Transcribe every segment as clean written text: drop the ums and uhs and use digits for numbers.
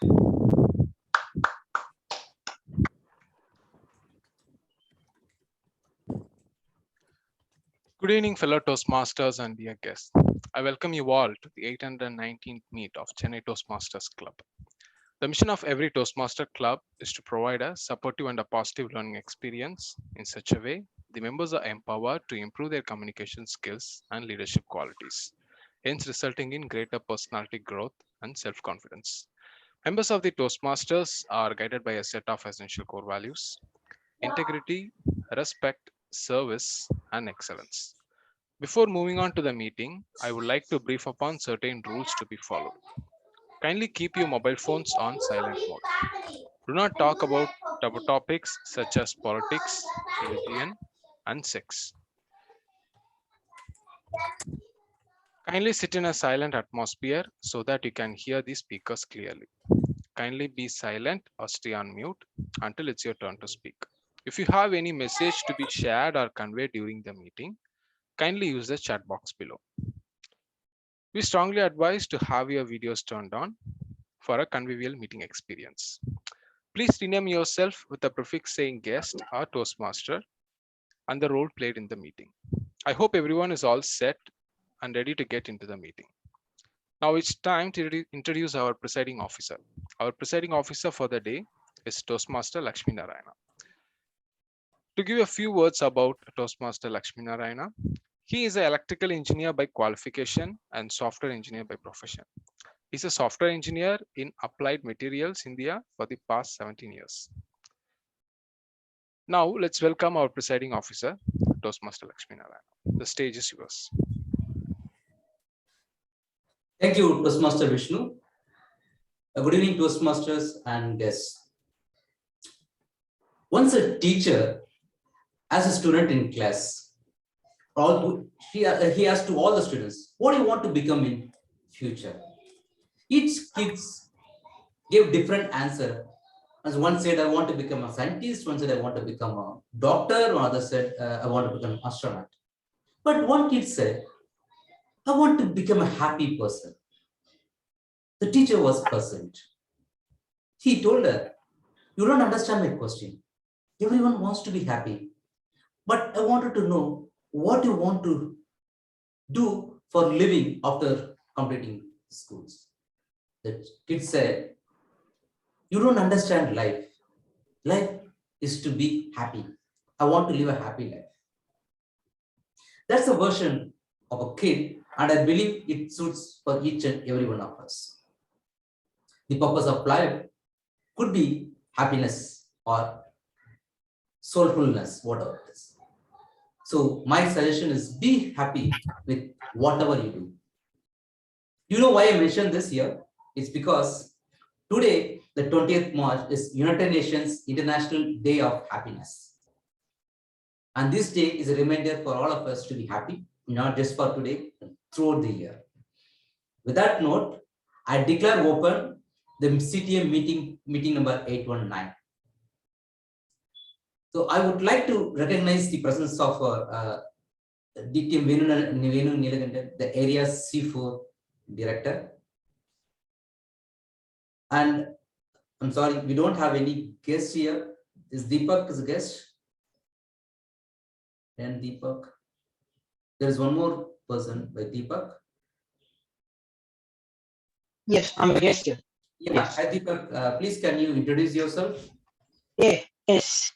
Good evening, fellow Toastmasters and dear guests. I welcome you all to the 819th meet of Chennai Toastmasters Club. The mission of every Toastmaster Club is to provide a supportive and a positive learning experience. In such a way, the members are empowered to improve their communication skills and leadership qualities, hence resulting in greater personality growth and self-confidence. Members of the Toastmasters are guided by a set of essential core values: integrity, respect, service, and excellence. Before moving on to the meeting, I would like to brief upon certain rules to be followed. Kindly keep your mobile phones on silent mode. Do not talk about topics such as politics, religion, and sex. Kindly sit in a silent atmosphere so that you can hear the speakers clearly. Kindly be silent or stay on mute until it's your turn to speak. If you have any message to be shared or conveyed during the meeting, kindly use the chat box below. We strongly advise to have your videos turned on for a convivial meeting experience. Please rename yourself with the prefix saying guest or Toastmaster and the role played in the meeting. I hope everyone is all set and ready to get into the meeting. Now it's time to introduce our presiding officer. Our presiding officer for the day is Toastmaster Lakshmi Narayana. To give a few words about Toastmaster Lakshmi Narayana, he is an electrical engineer by qualification and software engineer by profession. He's a software engineer in Applied Materials India for the past 17 years. Now let's welcome our presiding officer, Toastmaster Lakshmi Narayana. The stage is yours. Thank you, Toastmaster Vishnu. Good evening, Toastmasters and guests. Once a teacher, as a student in class, he asked to all the students, what do you want to become in future? Each kids gave different answer. As one said, I want to become a scientist. One said, I want to become a doctor. One other said, I want to become an astronaut. But one kid said, I want to become a happy person. The teacher was puzzled. He told her, you don't understand my question. Everyone wants to be happy. But I wanted to know what you want to do for living after completing schools. The kid said, you don't understand life. Life is to be happy. I want to live a happy life. That's a version of a kid, and I believe it suits for each and every one of us. The purpose of life could be happiness or soulfulness, whatever it is. So my suggestion is be happy with whatever you do. You know why I mentioned this here? It's because today, the 20th March, is United Nations International Day of Happiness. And this day is a reminder for all of us to be happy, not just for today, but throughout the year. With that note, I declare open the CTM meeting number 819. So I would like to recognize the presence of DTM Venu Nilagandan, the area C4 director. And I'm sorry, we don't have any guests here. Is Deepak as a guest? And Deepak. There is one more person by Deepak. Yes, I'm a guest here. Yeah, yes. Hi Deepak, please can you introduce yourself? Yes.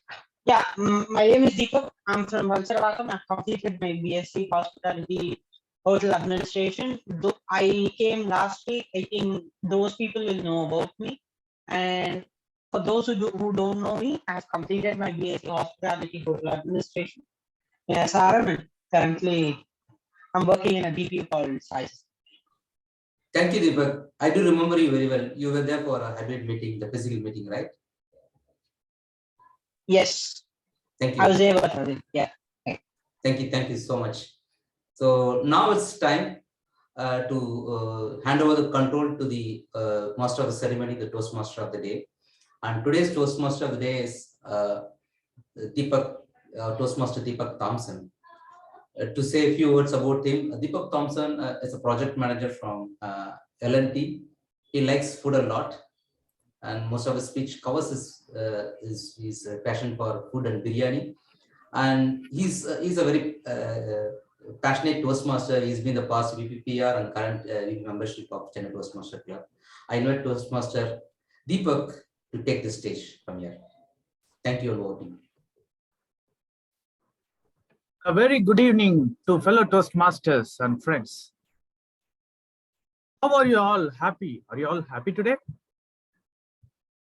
Yeah, my name is Deepak. I'm from Valsaravatham. I completed my BSc Hospitality Hotel Administration. Though I came last week, I think those people will know about me. And for those who don't know me, I've completed my BSc Hospitality Hotel Administration. Yes, and currently I'm working in a BPO called Size. Thank you, Deepak. I do remember you very well. You were there for a hybrid meeting, the physical meeting, right? Yes. Thank you. I was able to. Yeah. Thank you so much. So now it's time to hand over the control to the master of the ceremony, the Toastmaster of the day. And today's Toastmaster of the day is Deepak, Toastmaster Deepak Thompson. To say a few words about him, Deepak Thompson is a project manager from L&T. He likes food a lot. and most of his speech covers his passion for food and biryani. And he's a very passionate Toastmaster. He's been the past VPPR and current membership of Chennai Toastmaster Club. I invite Toastmaster Deepak to take the stage from here. Thank you, all. A very good evening to fellow Toastmasters and friends. How are you all happy? Are you all happy today?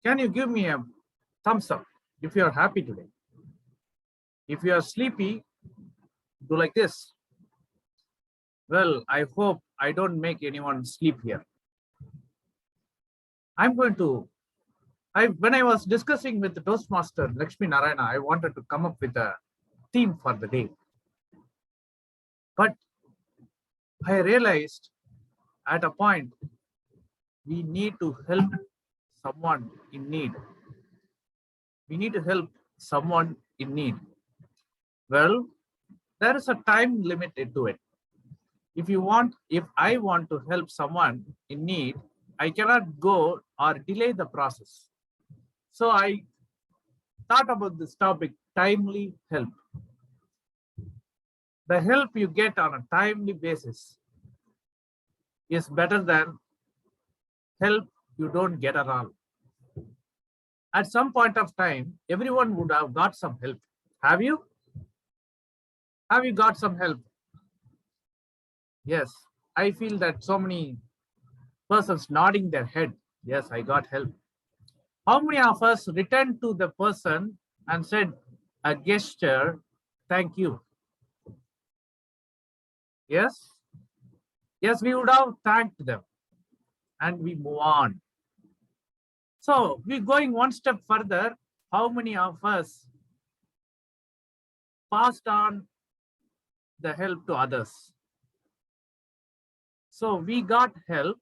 Can you give me a thumbs up if you are happy today? If you are sleepy, do like this. Well, I hope I don't make anyone sleep here. When I was discussing with the Toastmaster, Lakshmi Narayana, I wanted to come up with a theme for the day. But I realized at a point, we need to help someone in need. We need to help someone in need. Well, there is a time limit to it. If I want to help someone in need, I cannot go or delay the process. So I thought about this topic, timely help. The help you get on a timely basis is better than help you don't get at all. At some point of time, everyone would have got some help. Have you? Have you got some help? Yes, I feel that so many persons nodding their head. Yes, I got help. How many of us returned to the person and said a gesture, thank you? Yes? Yes, we would have thanked them and we move on. So we're going one step further. How many of us passed on the help to others? So we got help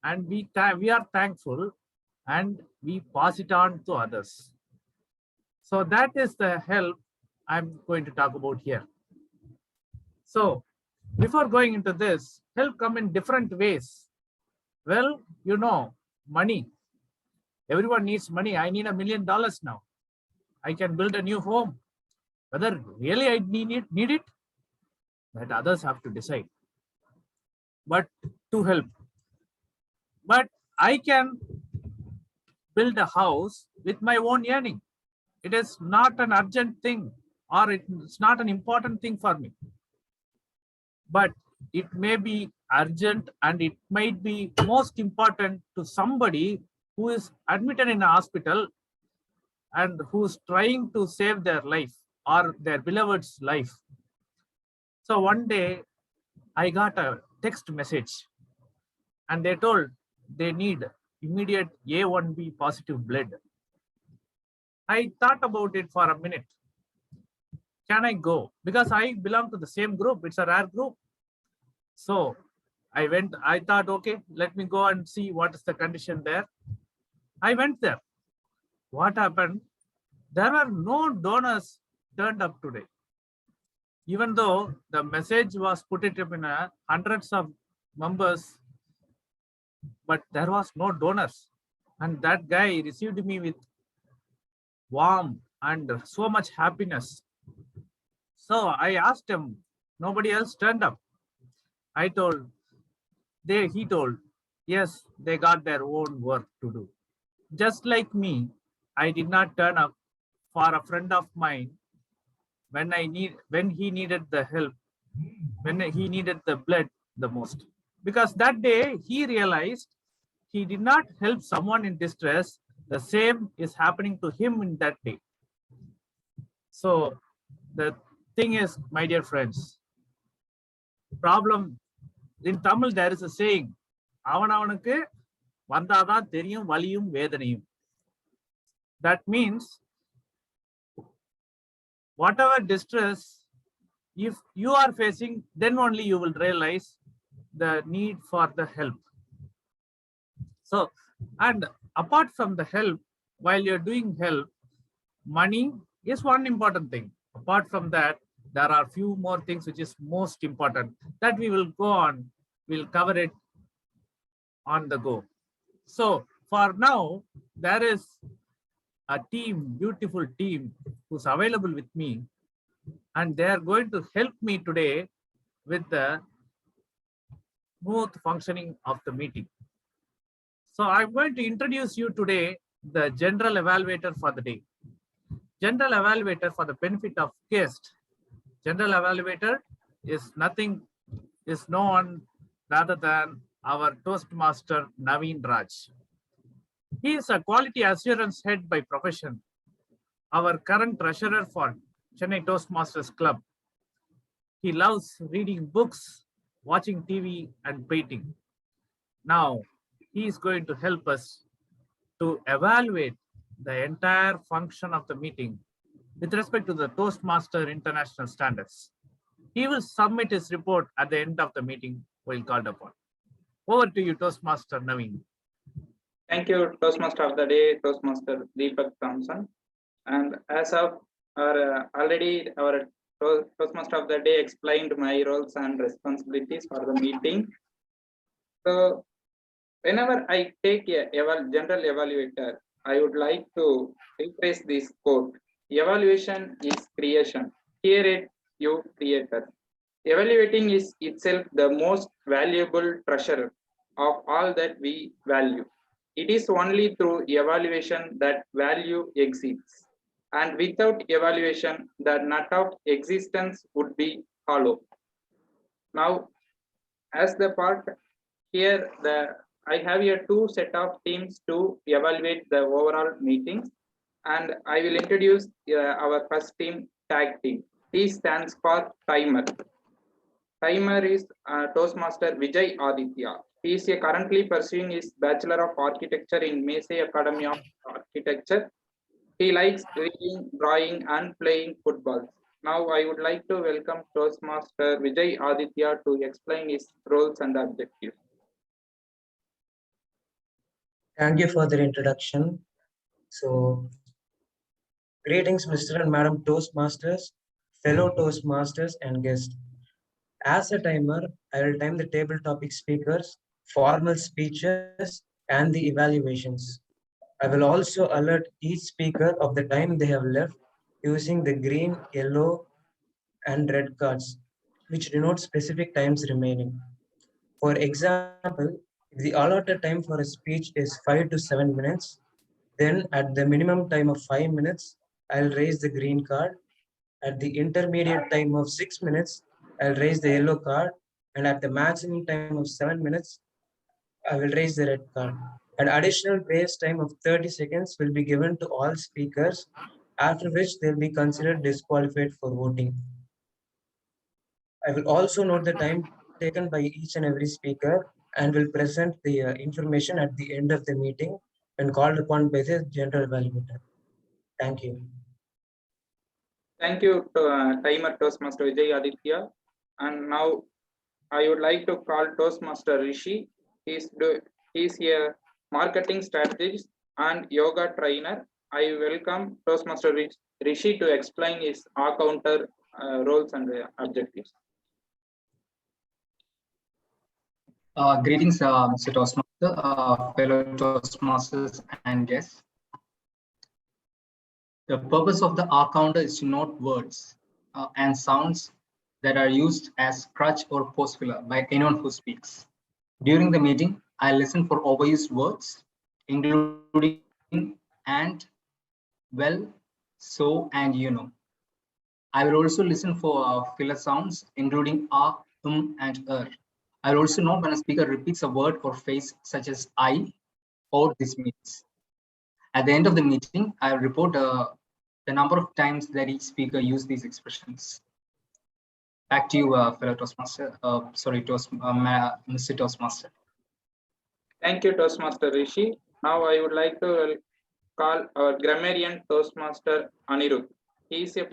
and we are thankful and we pass it on to others. So that is the help I'm going to talk about here. So before going into this, help come in different ways. Well, you know, money. Everyone needs money. I need $1 million now. I can build a new home. Whether really I need it, that others have to decide. But to help. But I can build a house with my own earning. It is not an urgent thing or it's not an important thing for me. But it may be urgent and it might be most important to somebody who is admitted in a hospital and who's trying to save their life or their beloved's life. So one day I got a text message and they told they need immediate A1B positive blood. I thought about it for a minute. Can I go? Because I belong to the same group. It's a rare group. So I thought, okay, let me go and see what is the condition there. I went there. What happened? There were no donors turned up today. Even though the message was put it up in hundreds of members, but there was no donors. And that guy received me with warm and so much happiness. So I asked him, nobody else turned up. He told, yes, they got their own work to do. Just like me, I did not turn up for a friend of mine when he needed the help, when he needed the blood the most. Because that day he realized he did not help someone in distress. The same is happening to him in that day. So the thing is, my dear friends, problem in Tamil, there is a saying, அவனவனுக்கு வந்தாதான் தெரியும் வலியும் வேதனையும். That means whatever distress, if you are facing, then only you will realize the need for the help. So, and apart from the help, while you're doing help, money is one important thing. Apart from that, there are few more things which is most important that we will go on, we'll cover it on the go. So For now, there is a team, beautiful team, who's available with me, and they are going to help me today with the smooth functioning of the meeting. So I'm going to introduce you today the general evaluator for the day. General evaluator for the benefit of guest. General evaluator is no one rather than our Toastmaster Naveen Raj. He is a quality assurance head by profession, our current treasurer for Chennai Toastmasters Club. He loves reading books, watching TV, and painting. Now, he is going to help us to evaluate the entire function of the meeting with respect to the Toastmaster International Standards. He will submit his report at the end of the meeting while called upon. Over to you, Toastmaster Naveen. Thank you, Toastmaster of the Day, Toastmaster Deepak Thompson. And as of already our Toastmaster of the Day explained my roles and responsibilities for the meeting. So whenever I take a general evaluator, I would like to rephrase this quote. Evaluation is creation. Hear it, you creator. Evaluating is itself the most valuable treasure of all that we value. It is only through evaluation that value exists. And without evaluation, the nut of existence would be hollow. Now, as the part here, I have here two set of teams to evaluate the overall meetings. And I will introduce our first team, tag team. T stands for timer. Timer is Toastmaster Vijay Aditya. He is currently pursuing his Bachelor of Architecture in Massey Academy of Architecture. He likes reading, drawing, and playing football. Now I would like to welcome Toastmaster Vijay Aditya to explain his roles and objectives. Thank you for the introduction. So, greetings, Mr. and Madam Toastmasters, fellow Toastmasters, and guests. As a timer, I will time the table topic speakers, formal speeches, and the evaluations. I will also alert each speaker of the time they have left using the green, yellow, and red cards, which denote specific times remaining. For example, if the allotted time for a speech is 5 to 7 minutes, then at the minimum time of 5 minutes, I'll raise the green card. At the intermediate time of 6 minutes, I'll raise the yellow card. And at the maximum time of 7 minutes, I will raise the red card. An additional grace time of 30 seconds will be given to all speakers, after which they'll be considered disqualified for voting. I will also note the time taken by each and every speaker and will present the information at the end of the meeting when called upon by the general evaluator. Thank you. Thank you, timer Toastmaster Vijay Aditya. And now I would like to call Toastmaster Rishi. He's a marketing strategist and yoga trainer. I welcome Toastmaster Rishi to explain his counter roles and objectives. Greetings, Mr. Toastmaster, fellow Toastmasters and guests. The purpose of the R counter is to note words and sounds that are used as crutch or pause filler by anyone who speaks. During the meeting, I listen for overused words, including and, well, so, and you know. I will also listen for filler sounds, including and I will also note when a speaker repeats a word or phrase such as I or this means. At the end of the meeting, I will report the number of times that each speaker used these expressions. Back to you, fellow Toastmaster. Mr. Toastmaster. Thank you, Toastmaster Rishi. Now I would like to call our grammarian Toastmaster Anirudh. He is a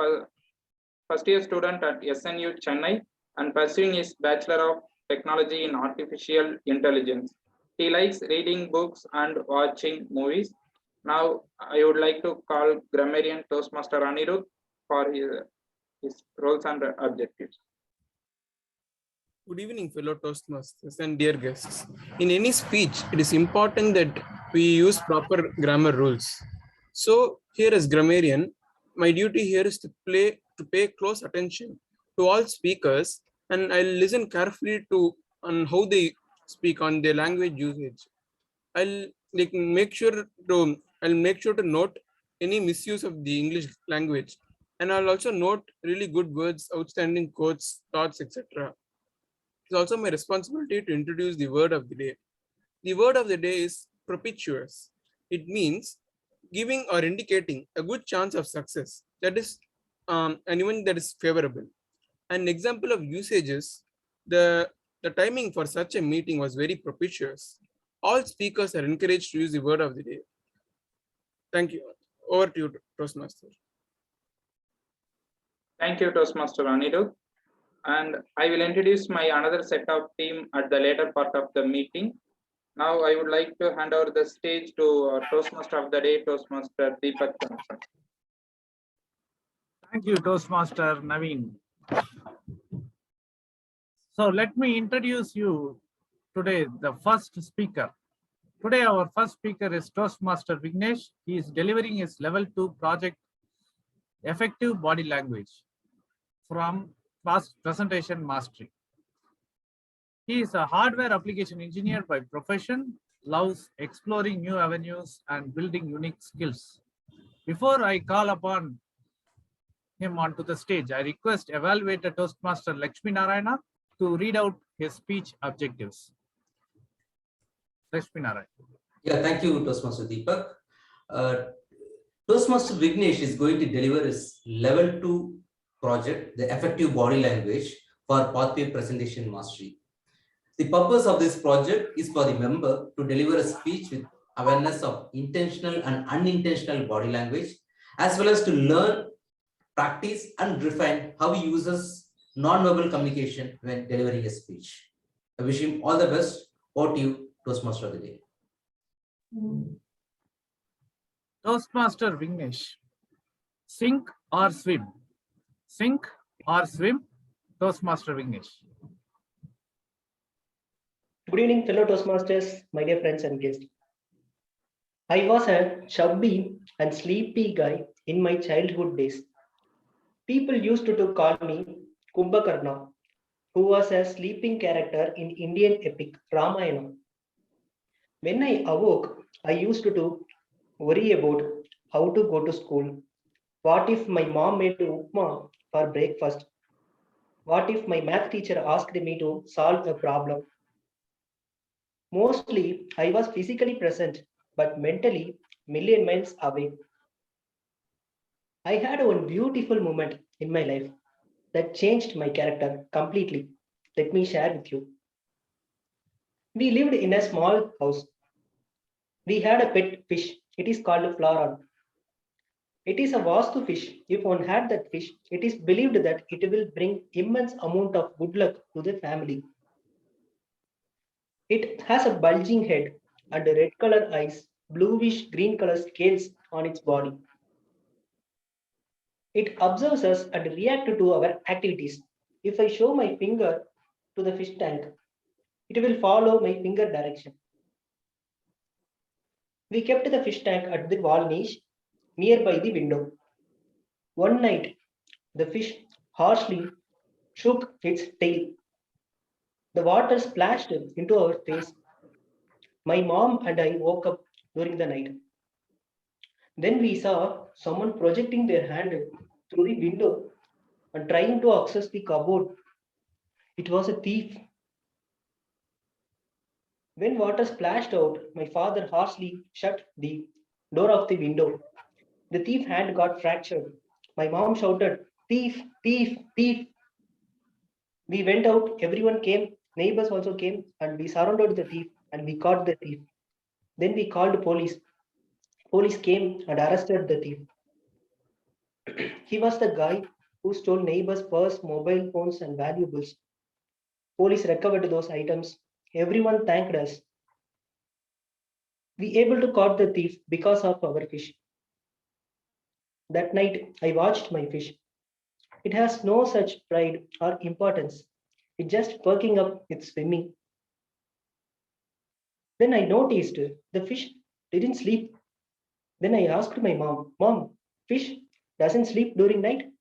first-year student at SNU Chennai and pursuing his Bachelor of Technology in Artificial Intelligence. He likes reading books and watching movies. Now, I would like to call grammarian Toastmaster Anirudh for his roles and objectives. Good evening, fellow Toastmasters and dear guests. In any speech, it is important that we use proper grammar rules. So here as grammarian, my duty here is to pay close attention to all speakers, and I'll listen carefully to on how they speak on their language usage. I'll make sure to note any misuse of the English language, and I'll also note really good words, outstanding quotes, thoughts, etc. It's also my responsibility to introduce the word of the day. The word of the day is propitious. It means giving or indicating a good chance of success, that is, an event that is favorable. An example of usage is the timing for such a meeting was very propitious. All speakers are encouraged to use the word of the day. Thank you. Over to you, Toastmaster. Thank you, Toastmaster Anirudh. And I will introduce my another set of team at the later part of the meeting. Now I would like to hand over the stage to Toastmaster of the day, Toastmaster Deepak Thompson. Thank you, Toastmaster Naveen. So let me introduce you today, the first speaker. Today, our first speaker is Toastmaster Vignesh. He is delivering his level 2 project, Effective Body Language, from Presentation Mastery. He is a hardware application engineer by profession, loves exploring new avenues and building unique skills. Before I call upon him onto the stage, I request Evaluator Toastmaster Lakshmi Narayana to read out his speech objectives. Lakshmi Narayana. Yeah, thank you, Toastmaster Deepak. Toastmaster Vignesh is going to deliver his level 2 project, the effective body language for Pathway Presentation Mastery. The purpose of this project is for the member to deliver a speech with awareness of intentional and unintentional body language, as well as to learn, practice, and refine how he uses non-verbal communication when delivering a speech. I wish him all the best. Over to you, Toastmaster of the day. Toastmaster Vignesh. Sink or swim? Sink or swim? Toastmaster Vignesh. Good evening, fellow Toastmasters, my dear friends and guests. I was a chubby and sleepy guy in my childhood days. People used to call me Kumbhakarna, who was a sleeping character in Indian epic Ramayana. When I awoke, I used to worry about how to go to school. What if my mom made upma for breakfast? What if my math teacher asked me to solve a problem? Mostly, I was physically present, but mentally, million miles away. I had one beautiful moment in my life that changed my character completely. Let me share with you. We lived in a small house. We had a pet fish. It is called a floron. It is a vastu fish. If one had that fish, it is believed that it will bring immense amount of good luck to the family. It has a bulging head and red color eyes, bluish green color scales on its body. It observes us and reacts to our activities. If I show my finger to the fish tank, it will follow my finger direction. We kept the fish tank at the wall niche nearby the window. One night, the fish harshly shook its tail. The water splashed into our face. My mom and I woke up during the night. Then we saw someone projecting their hand through the window and trying to access the cupboard. It was a thief. When water splashed out, my father harshly shut the door of the window. The thief's hand got fractured. My mom shouted, "Thief, thief, thief." We went out, everyone came, neighbors also came, and we surrounded the thief and we caught the thief. Then we called police. Police came and arrested the thief. He was the guy who stole neighbors' purse, mobile phones, and valuables. Police recovered those items. Everyone thanked us. We able to caught the thief because of our fish. That night, I watched my fish. It has no such pride or importance. It just perking up its swimming. Then I noticed the fish didn't sleep. Then I asked my mom, Mom, fish doesn't sleep during night?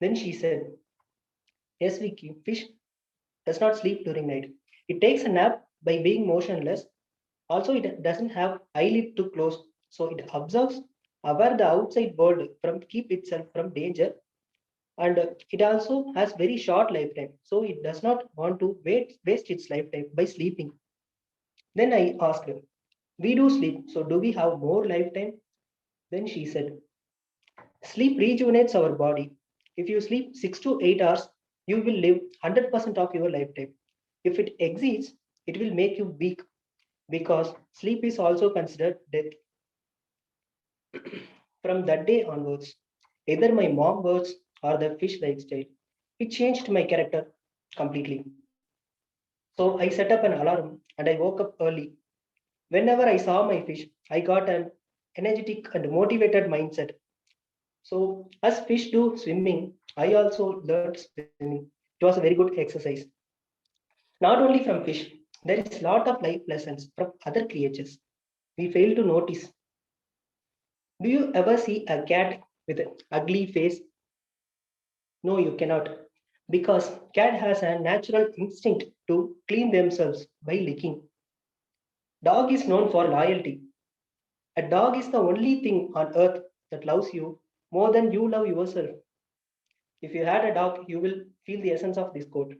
Then she said, Yes, Vicky, fish does not sleep during night. It takes a nap by being motionless. Also, it doesn't have eyelid to close, so it observes aware the outside world from keep itself from danger. And it also has very short lifetime, so it does not want to waste its lifetime by sleeping. Then I asked her, we do sleep, so do we have more lifetime? Then she said, sleep rejuvenates our body. If you sleep 6 to 8 hours, you will live 100% of your lifetime. If it exceeds, it will make you weak because sleep is also considered death. From that day onwards, either my mom words or the fish lifestyle, it changed my character completely. So I set up an alarm and I woke up early. Whenever I saw my fish, I got an energetic and motivated mindset. So as fish do swimming, I also learned swimming. It was a very good exercise. Not only from fish, there is a lot of life lessons from other creatures we fail to notice. Do you ever see a cat with an ugly face? No, you cannot. Because cat has a natural instinct to clean themselves by licking. Dog is known for loyalty. A dog is the only thing on earth that loves you more than you love yourself. If you had a dog, you will feel the essence of this quote.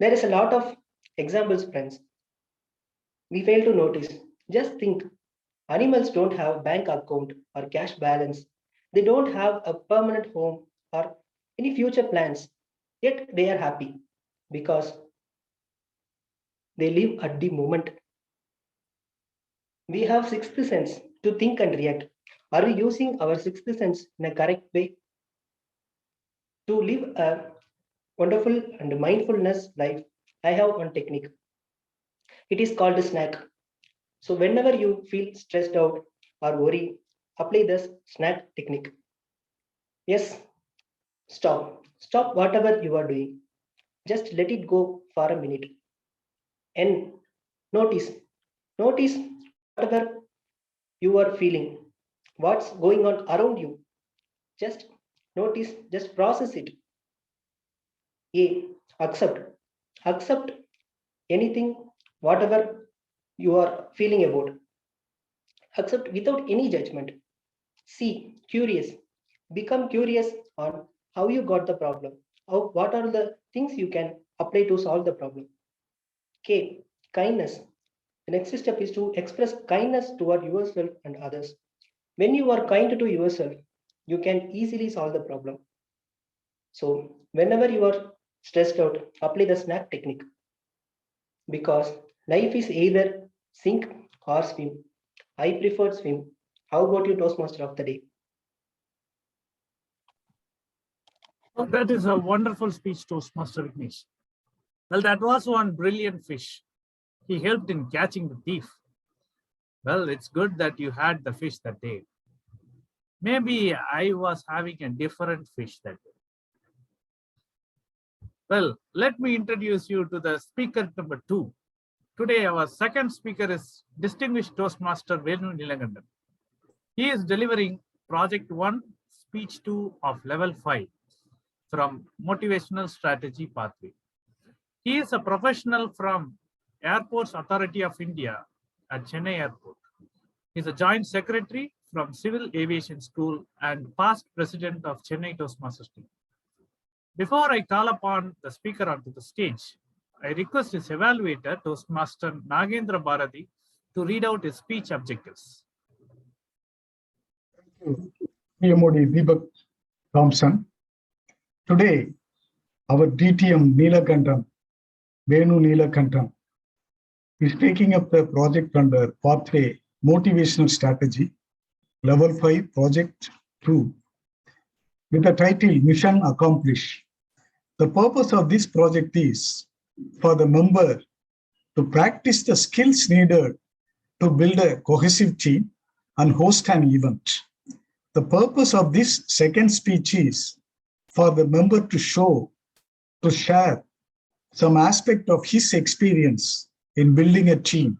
There is a lot of examples, friends. We fail to notice. Just think, animals don't have bank account or cash balance. They don't have a permanent home or any future plans. Yet they are happy because they live at the moment. We have sixth sense to think and react. Are we using our sixth sense in a correct way? To live a wonderful and mindfulness life, I have one technique. It is called a snack. So whenever you feel stressed out or worried, apply this snack technique. Yes, stop. Stop whatever you are doing. Just let it go for a minute. And notice. Notice whatever you are feeling. What's going on around you. Just notice, just process it. A. Accept. Accept anything, whatever you are feeling about. Accept without any judgment. C. Curious. Become curious on how you got the problem. How, what are the things you can apply to solve the problem. K. Kindness. The next step is to express kindness toward yourself and others. When you are kind to yourself, you can easily solve the problem. So whenever you are stressed out, apply the snack technique. Because life is either sink or swim. I prefer swim. How about you, Toastmaster of the day? Well, that is a wonderful speech, Toastmaster Vignesh. Well, that was one brilliant fish. He helped in catching the thief. Well, it's good that you had the fish that day. Maybe I was having a different fish that day. Well, let me introduce you to the speaker number 2. Today, our second speaker is Distinguished Toastmaster Venu Nilagandan. He is delivering Project 1, Speech 2 of Level 5 from Motivational Strategy Pathway. He is a professional from Airports Authority of India at Chennai Airport. He is a Joint Secretary from Civil Aviation School and past President of Chennai Toastmasters team. Before I call upon the speaker onto the stage, I request his evaluator, Toastmaster Nagendra Bharati, to read out his speech objectives. PMOD Deepak Thompson. Today, our DTM Neelakantam, Venu Neelakantam, is taking up the project under Pathway Motivational Strategy, Level 5, Project 2, with the title Mission Accomplish. The purpose of this project is for the member to practice the skills needed to build a cohesive team and host an event. The purpose of this second speech is for the member to share some aspect of his experience in building a team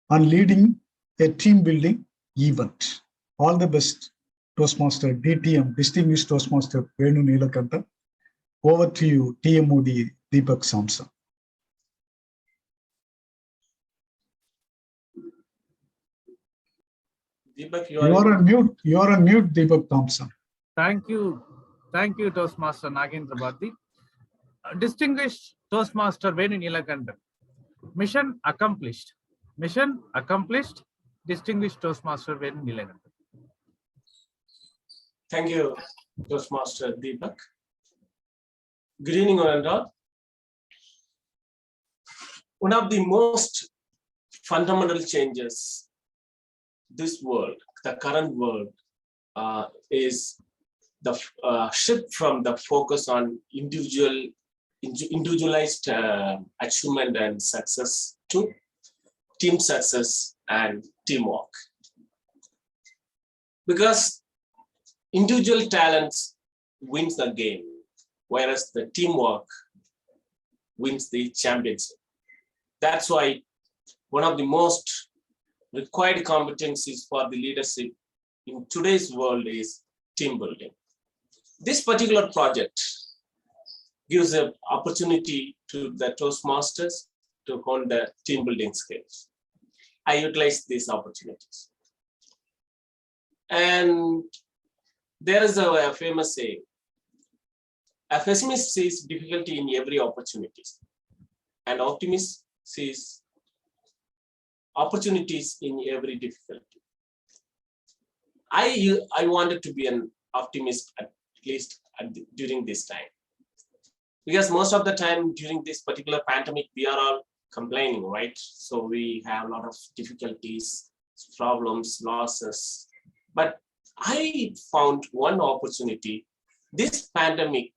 on leading a team building event. All the best, Toastmaster DTM, Distinguished Toastmaster Venu Neelakanta. Over to you, TMOD Deepak Samson. Deepak, You are on mute. You are on mute, Deepak Thompson. Thank you. Thank you, Toastmaster Nagendra Bharti. Distinguished Toastmaster Venu Neelakanta. Mission accomplished. Mission accomplished. Distinguished Toastmaster Venu Neelakanta. Thank you, Toastmaster Deepak. Good evening, all and all. One of the most fundamental changes this world, the current world, is the shift from the focus on individualized achievement and success to team success and teamwork. Because individual talents wins the game, whereas the teamwork wins the championship. That's why one of the most required competencies for the leadership in today's world is team building. This particular project gives an opportunity to the Toastmasters to hone the team building skills. I utilize these opportunities. And there is a famous saying, a pessimist sees difficulty in every opportunity, and optimist sees opportunities in every difficulty. I wanted to be an optimist at least during this time, because most of the time during this particular pandemic, we are all complaining, right? So we have a lot of difficulties, problems, losses. But I found one opportunity. This pandemic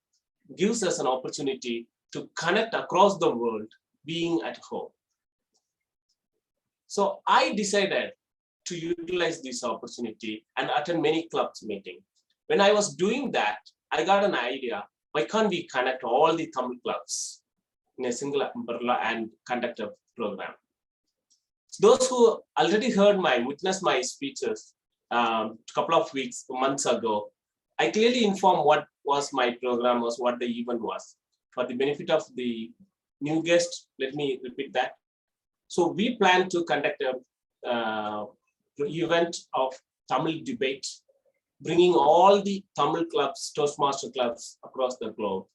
gives us an opportunity to connect across the world, being at home. So I decided to utilize this opportunity and attend many clubs meeting. When I was doing that, I got an idea. Why can't we connect all the Tamil clubs in a single umbrella and conduct a program? Those who already witnessed my speeches a couple of months ago, I clearly informed what was my program was, what the event was. For the benefit of the new guests, let me repeat that. So we plan to conduct a event of Tamil debate, bringing all the Tamil clubs, Toastmaster clubs across the globe.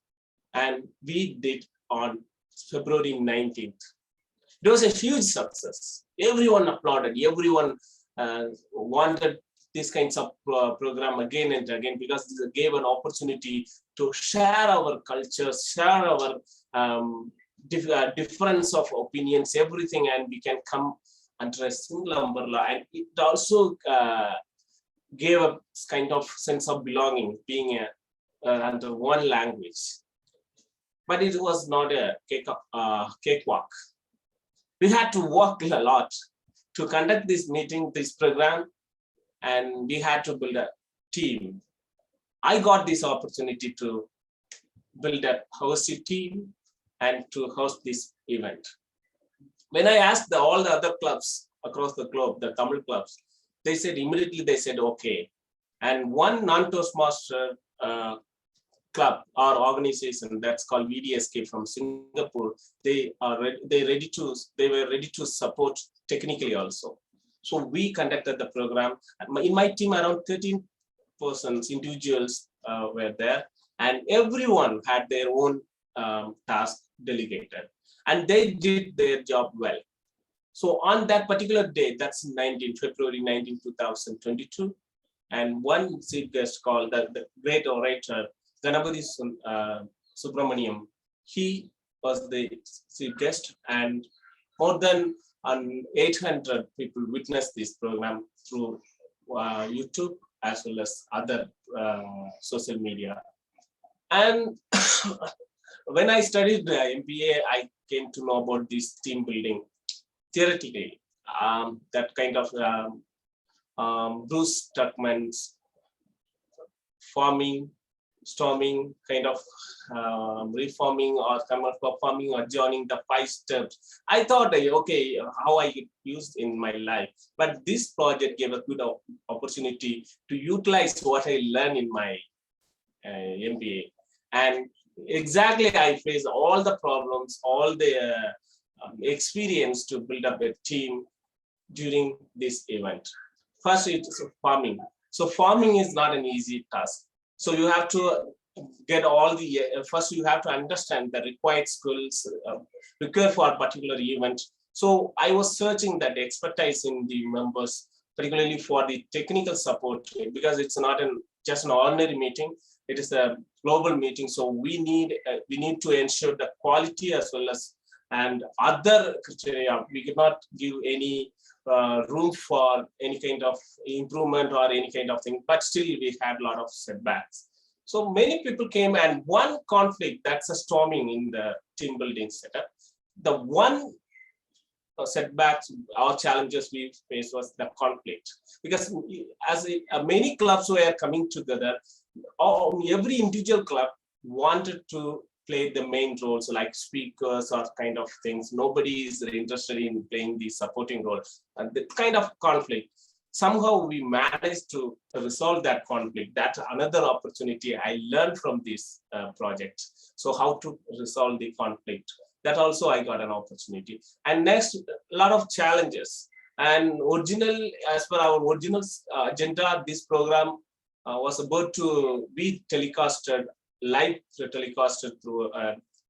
And we did on February 19th. It was a huge success. Everyone applauded, everyone wanted these kinds of program again and again, because it gave an opportunity to share our cultures, share our difference of opinions, everything, and we can come under a single umbrella. And it also gave a kind of sense of belonging, being under one language. But it was not a cakewalk. We had to work a lot to conduct this meeting, this program, and we had to build a team. I got this opportunity to build a hosted team and to host this event. When I asked all the other clubs across the globe, the Tamil clubs, they said immediately, they said, okay. And one non-Toastmaster club or organization that's called VDSK from Singapore, they were ready to support technically also. So we conducted the program. In my team, around 13 persons, individuals were there, and everyone had their own task delegated, and they did their job well. So on that particular day, that's February 19, 2022, and one chief guest called the great orator, Ganapati Subramaniam, he was the chief guest, and more than 800 people witnessed this program through YouTube as well as other social media. And when I studied MBA, I came to know about this team building theoretically. That kind of Bruce Tuckman's forming storming, kind of reforming or kind of performing or joining the 5 steps. I thought, okay, how I get used in my life. But this project gave a good opportunity to utilize what I learned in my MBA. And exactly, I faced all the problems, all the experience to build up a team during this event. First, it's farming. So farming is not an easy task. So you have to get all the, first you have to understand the required skills required for a particular event. So I was searching that expertise in the members, particularly for the technical support, because it's not just an ordinary meeting. It is a global meeting. So we need to ensure the quality as well as and other criteria. We cannot give any room for any kind of improvement or any kind of thing, but still we had a lot of setbacks. So many people came, and one conflict, that's a storming in the team building setup. The one setbacks or challenges we faced was the conflict, because as many clubs were coming together, every individual club wanted to play the main roles like speakers or kind of things. Nobody is interested in playing the supporting role. And the kind of conflict, somehow we managed to resolve that conflict. That's another opportunity I learned from this project. So how to resolve the conflict. That also I got an opportunity. And next, a lot of challenges. And as per our original agenda, this program was about to be live telecasted through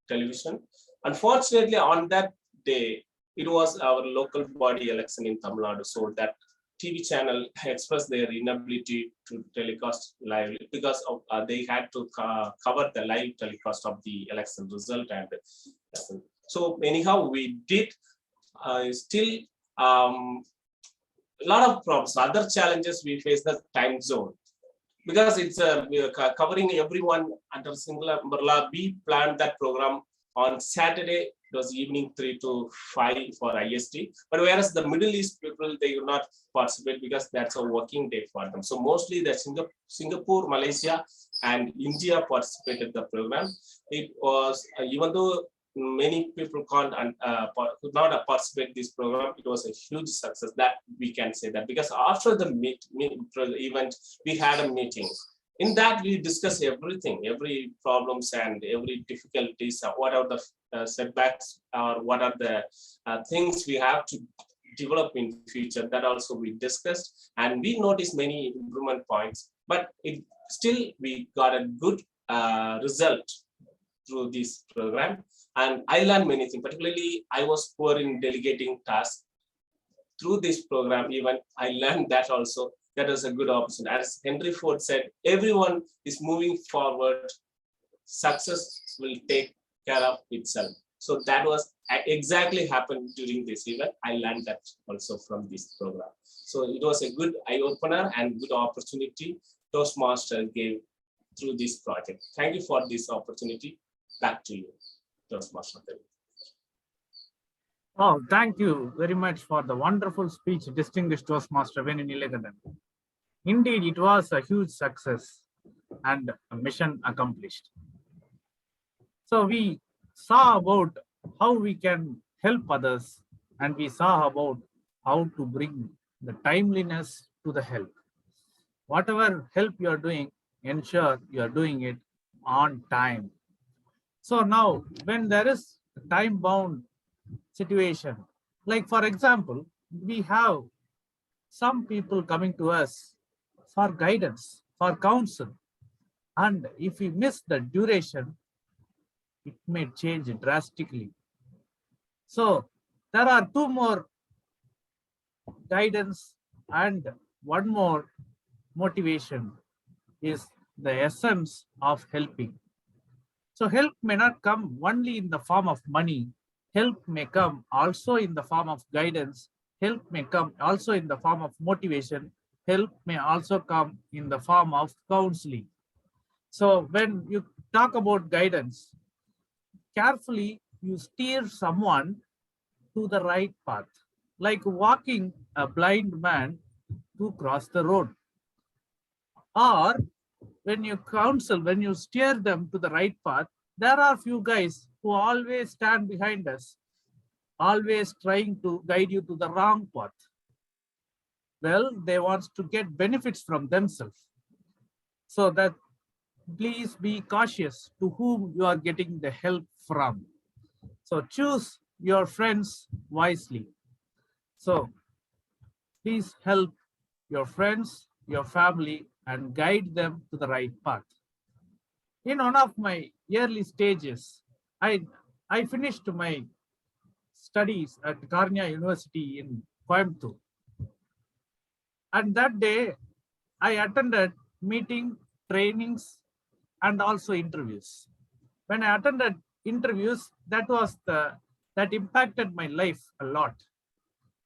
television. Unfortunately, on that day, it was our local body election in Tamil Nadu. So that TV channel expressed their inability to telecast live because of, they had to cover the live telecast of the election result. And so anyhow, we did still a lot of problems. Other challenges we face, the time zone. Because it's covering everyone under single umbrella. We planned that program on Saturday. It was evening 3 to 5 for IST. But whereas the Middle East people, they do not participate because that's a working day for them. So mostly the Singapore, Malaysia, and India participated in the program. It was, even though many people could not participate this program, it was a huge success, that we can say that, because after the event, we had a meeting. In that, we discuss everything, every problems and every difficulties, what are the setbacks, or what are the things we have to develop in future. That also we discussed, and we noticed many improvement points, but still we got a good result through this program. And I learned many things, particularly I was poor in delegating tasks. Through this program, even I learned that also. That was a good opportunity. As Henry Ford said, everyone is moving forward. Success will take care of itself. So that was exactly happened during this event. I learned that also from this program. So it was a good eye-opener and good opportunity Toastmaster gave through this project. Thank you for this opportunity. Back to you, Toastmaster. Oh, thank you very much for the wonderful speech, distinguished Toastmaster Venu Nilakandan. Indeed, it was a huge success and a mission accomplished. So we saw about how we can help others, and we saw about how to bring the timeliness to the help. Whatever help you are doing, ensure you are doing it on time. So now, when there is a time-bound situation, like for example, we have some people coming to us for guidance, for counsel, and if we miss the duration, it may change drastically. So there are two more guidance and one more motivation is the essence of helping. So help may not come only in the form of money. Help may come also in the form of guidance. Help may come also in the form of motivation. Help may also come in the form of counseling. So when you talk about guidance, carefully you steer someone to the right path, like walking a blind man to cross the road, or when you counsel, when you steer them to the right path, there are few guys who always stand behind us, always trying to guide you to the wrong path. Well, they want to get benefits from themselves. So that please be cautious to whom you are getting the help from. So choose your friends wisely. So please help your friends, your family, and guide them to the right path. In one of my early stages, I finished my studies at Karnia University in Coimbatore. And that day, I attended meeting, trainings, and also interviews. When I attended interviews, that impacted my life a lot.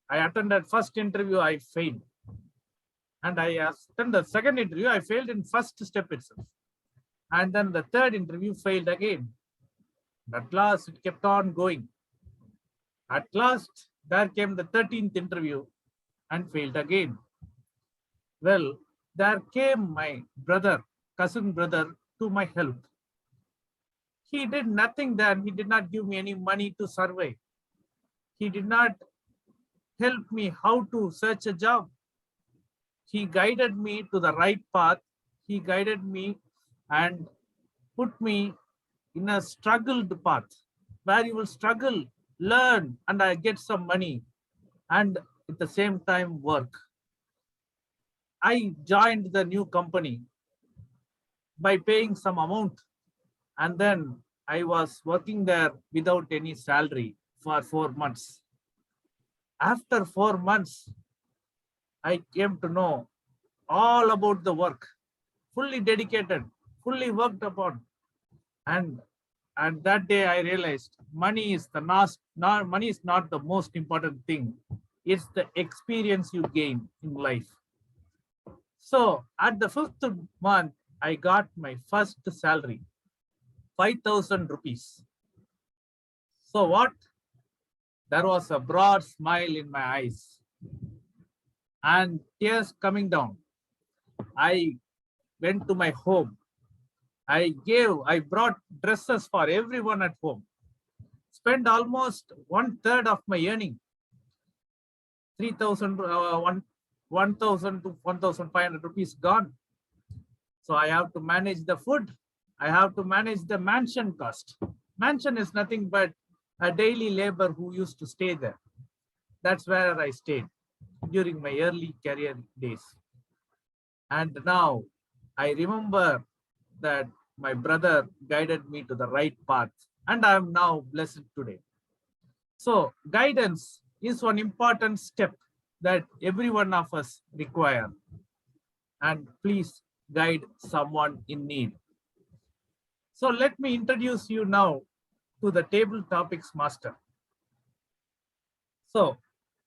I attended first interview, I failed. And I attended the second interview, I failed in first step itself. And then the third interview failed again. At last, it kept on going. At last, there came the 13th interview and failed again. Well, there came my brother, cousin brother, to my help. He did nothing then. He did not give me any money to survive. He did not help me how to search a job. He guided me to the right path. He guided me and put me in a struggled path where you will struggle, learn, and I get some money and at the same time work. I joined the new company by paying some amount, and then I was working there without any salary for 4 months. After 4 months, I came to know all about the work, fully dedicated, fully worked upon. And that day I realized money is money is not the most important thing. It's the experience you gain in life. So at the 5th month, I got my first salary, 5,000 rupees. So what? There was a broad smile in my eyes and tears coming down. I went to my home. I brought dresses for everyone at home. Spent almost 1/3 of my earning, 3,000, 1,000 to 1,500 rupees gone. So I have to manage the food. I have to manage the mansion cost. Mansion is nothing but a daily labor who used to stay there. That's where I stayed during my early career days. And now I remember that my brother guided me to the right path, and I am now blessed today. So guidance is one important step that every one of us require. And please guide someone in need. So let me introduce you now to the table topics master. So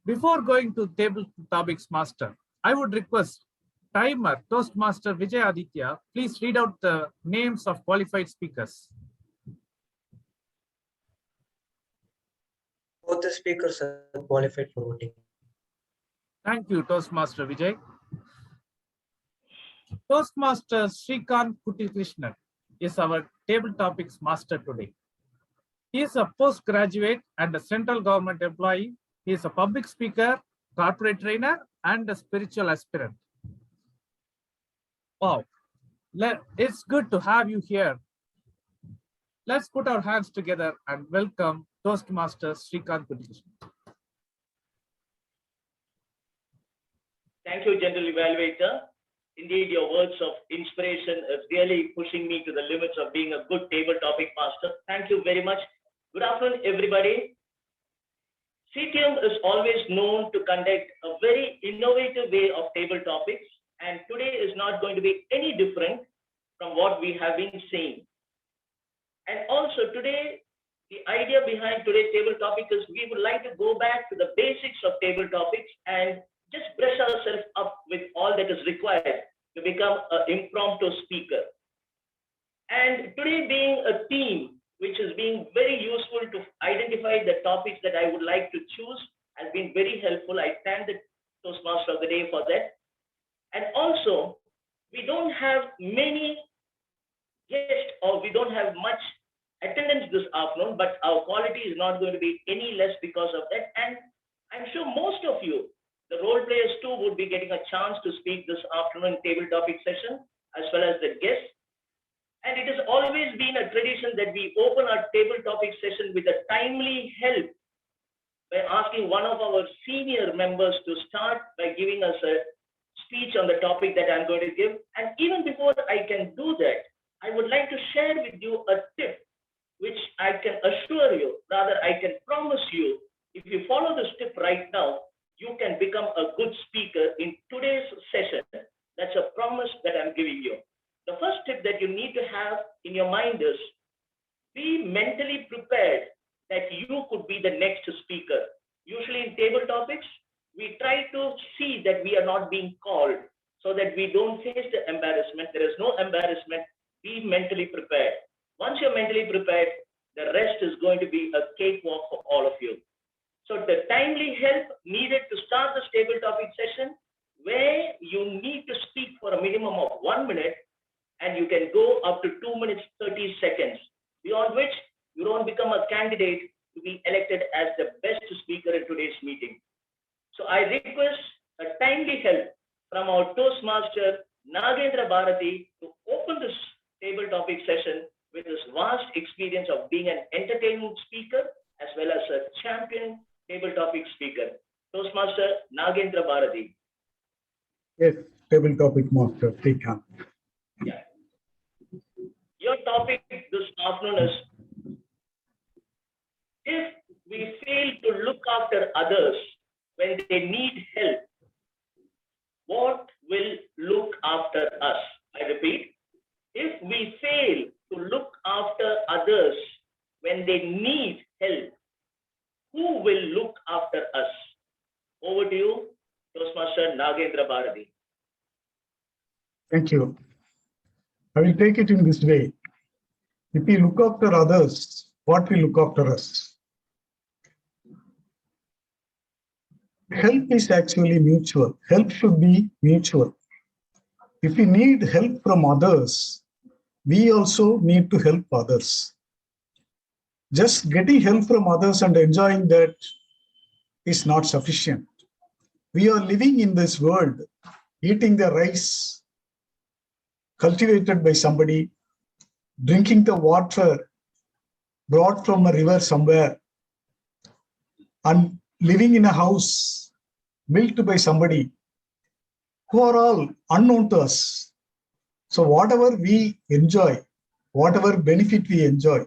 before going to table topics master, I would request timer Toastmaster Vijay Aditya, please read out the names of qualified speakers. Both the speakers are qualified for voting. Thank you, Toastmaster Vijay. Toastmaster Srikant Kuttikrishnan is our table topics master today. He is a postgraduate and a central government employee. He is a public speaker, corporate trainer, and a spiritual aspirant. Wow, it's good to have you here. Let's put our hands together and welcome Toastmaster Srikant Kuttikrishnan. Thank you, General Evaluator. Indeed, your words of inspiration is really pushing me to the limits of being a good table topic master. Thank you very much. Good afternoon, everybody. CTM is always known to conduct a very innovative way of table topics, and today is not going to be any different from what we have been saying. And also today, the idea behind today's table topic is we would like to go back to the basics of table topics and just brush ourselves up with all that is required to become an impromptu speaker. And today being a theme which is being very useful to identify the topics that I would like to choose has been very helpful. I thank the Toastmaster of the day for that. And also, we don't have many guests or we don't have much attendance this afternoon, but our quality is not going to be any less because of that. And I'm sure most of you, the role players too, would be getting a chance to speak this afternoon table topic session, as well as the guests. And it has always been a tradition that we open our table topic session with a timely help by asking one of our senior members to start by giving us a speech on the topic that I'm going to give. And even before I can do that, I would like to share with you a tip, which I can assure you, rather I can promise you, if you follow this tip right now, you can become a good speaker in today's session. That's a promise that I'm giving you. The first tip that you need to have in your mind is be mentally prepared that you could be the next speaker. Usually in table topics, we try to see that we are not being called so that we don't face the embarrassment. There is no embarrassment. Be mentally prepared. Once you're mentally prepared, the rest is going to be a cakewalk for all of you. So the timely help needed to start this table topic session, where you need to speak for a minimum of 1 minute, and you can go up to 2 minutes, 30 seconds, beyond which you don't become a candidate to be elected as the best speaker in today's meeting. So I request a timely help from our Toastmaster, Nagendra Bharati, to open this table topic session with his vast experience of being an entertainment speaker as well as a champion table topic speaker. Toastmaster Nagendra Bharati. Yes, table topic master, take on. Yeah. Your topic this afternoon is, if we fail to look after others when they need help, what will look after us? I repeat, if we fail to look after others when they need help, who will look after us? Over to you, Toastmaster Nagendra Bharati. Thank you. I will take it in this way. If we look after others, what will look after us? Help is actually mutual. Help should be mutual. If we need help from others, we also need to help others. Just getting help from others and enjoying that is not sufficient. We are living in this world, eating the rice cultivated by somebody, drinking the water brought from a river somewhere, and living in a house built by somebody, who are all unknown to us. So whatever we enjoy, whatever benefit we enjoy,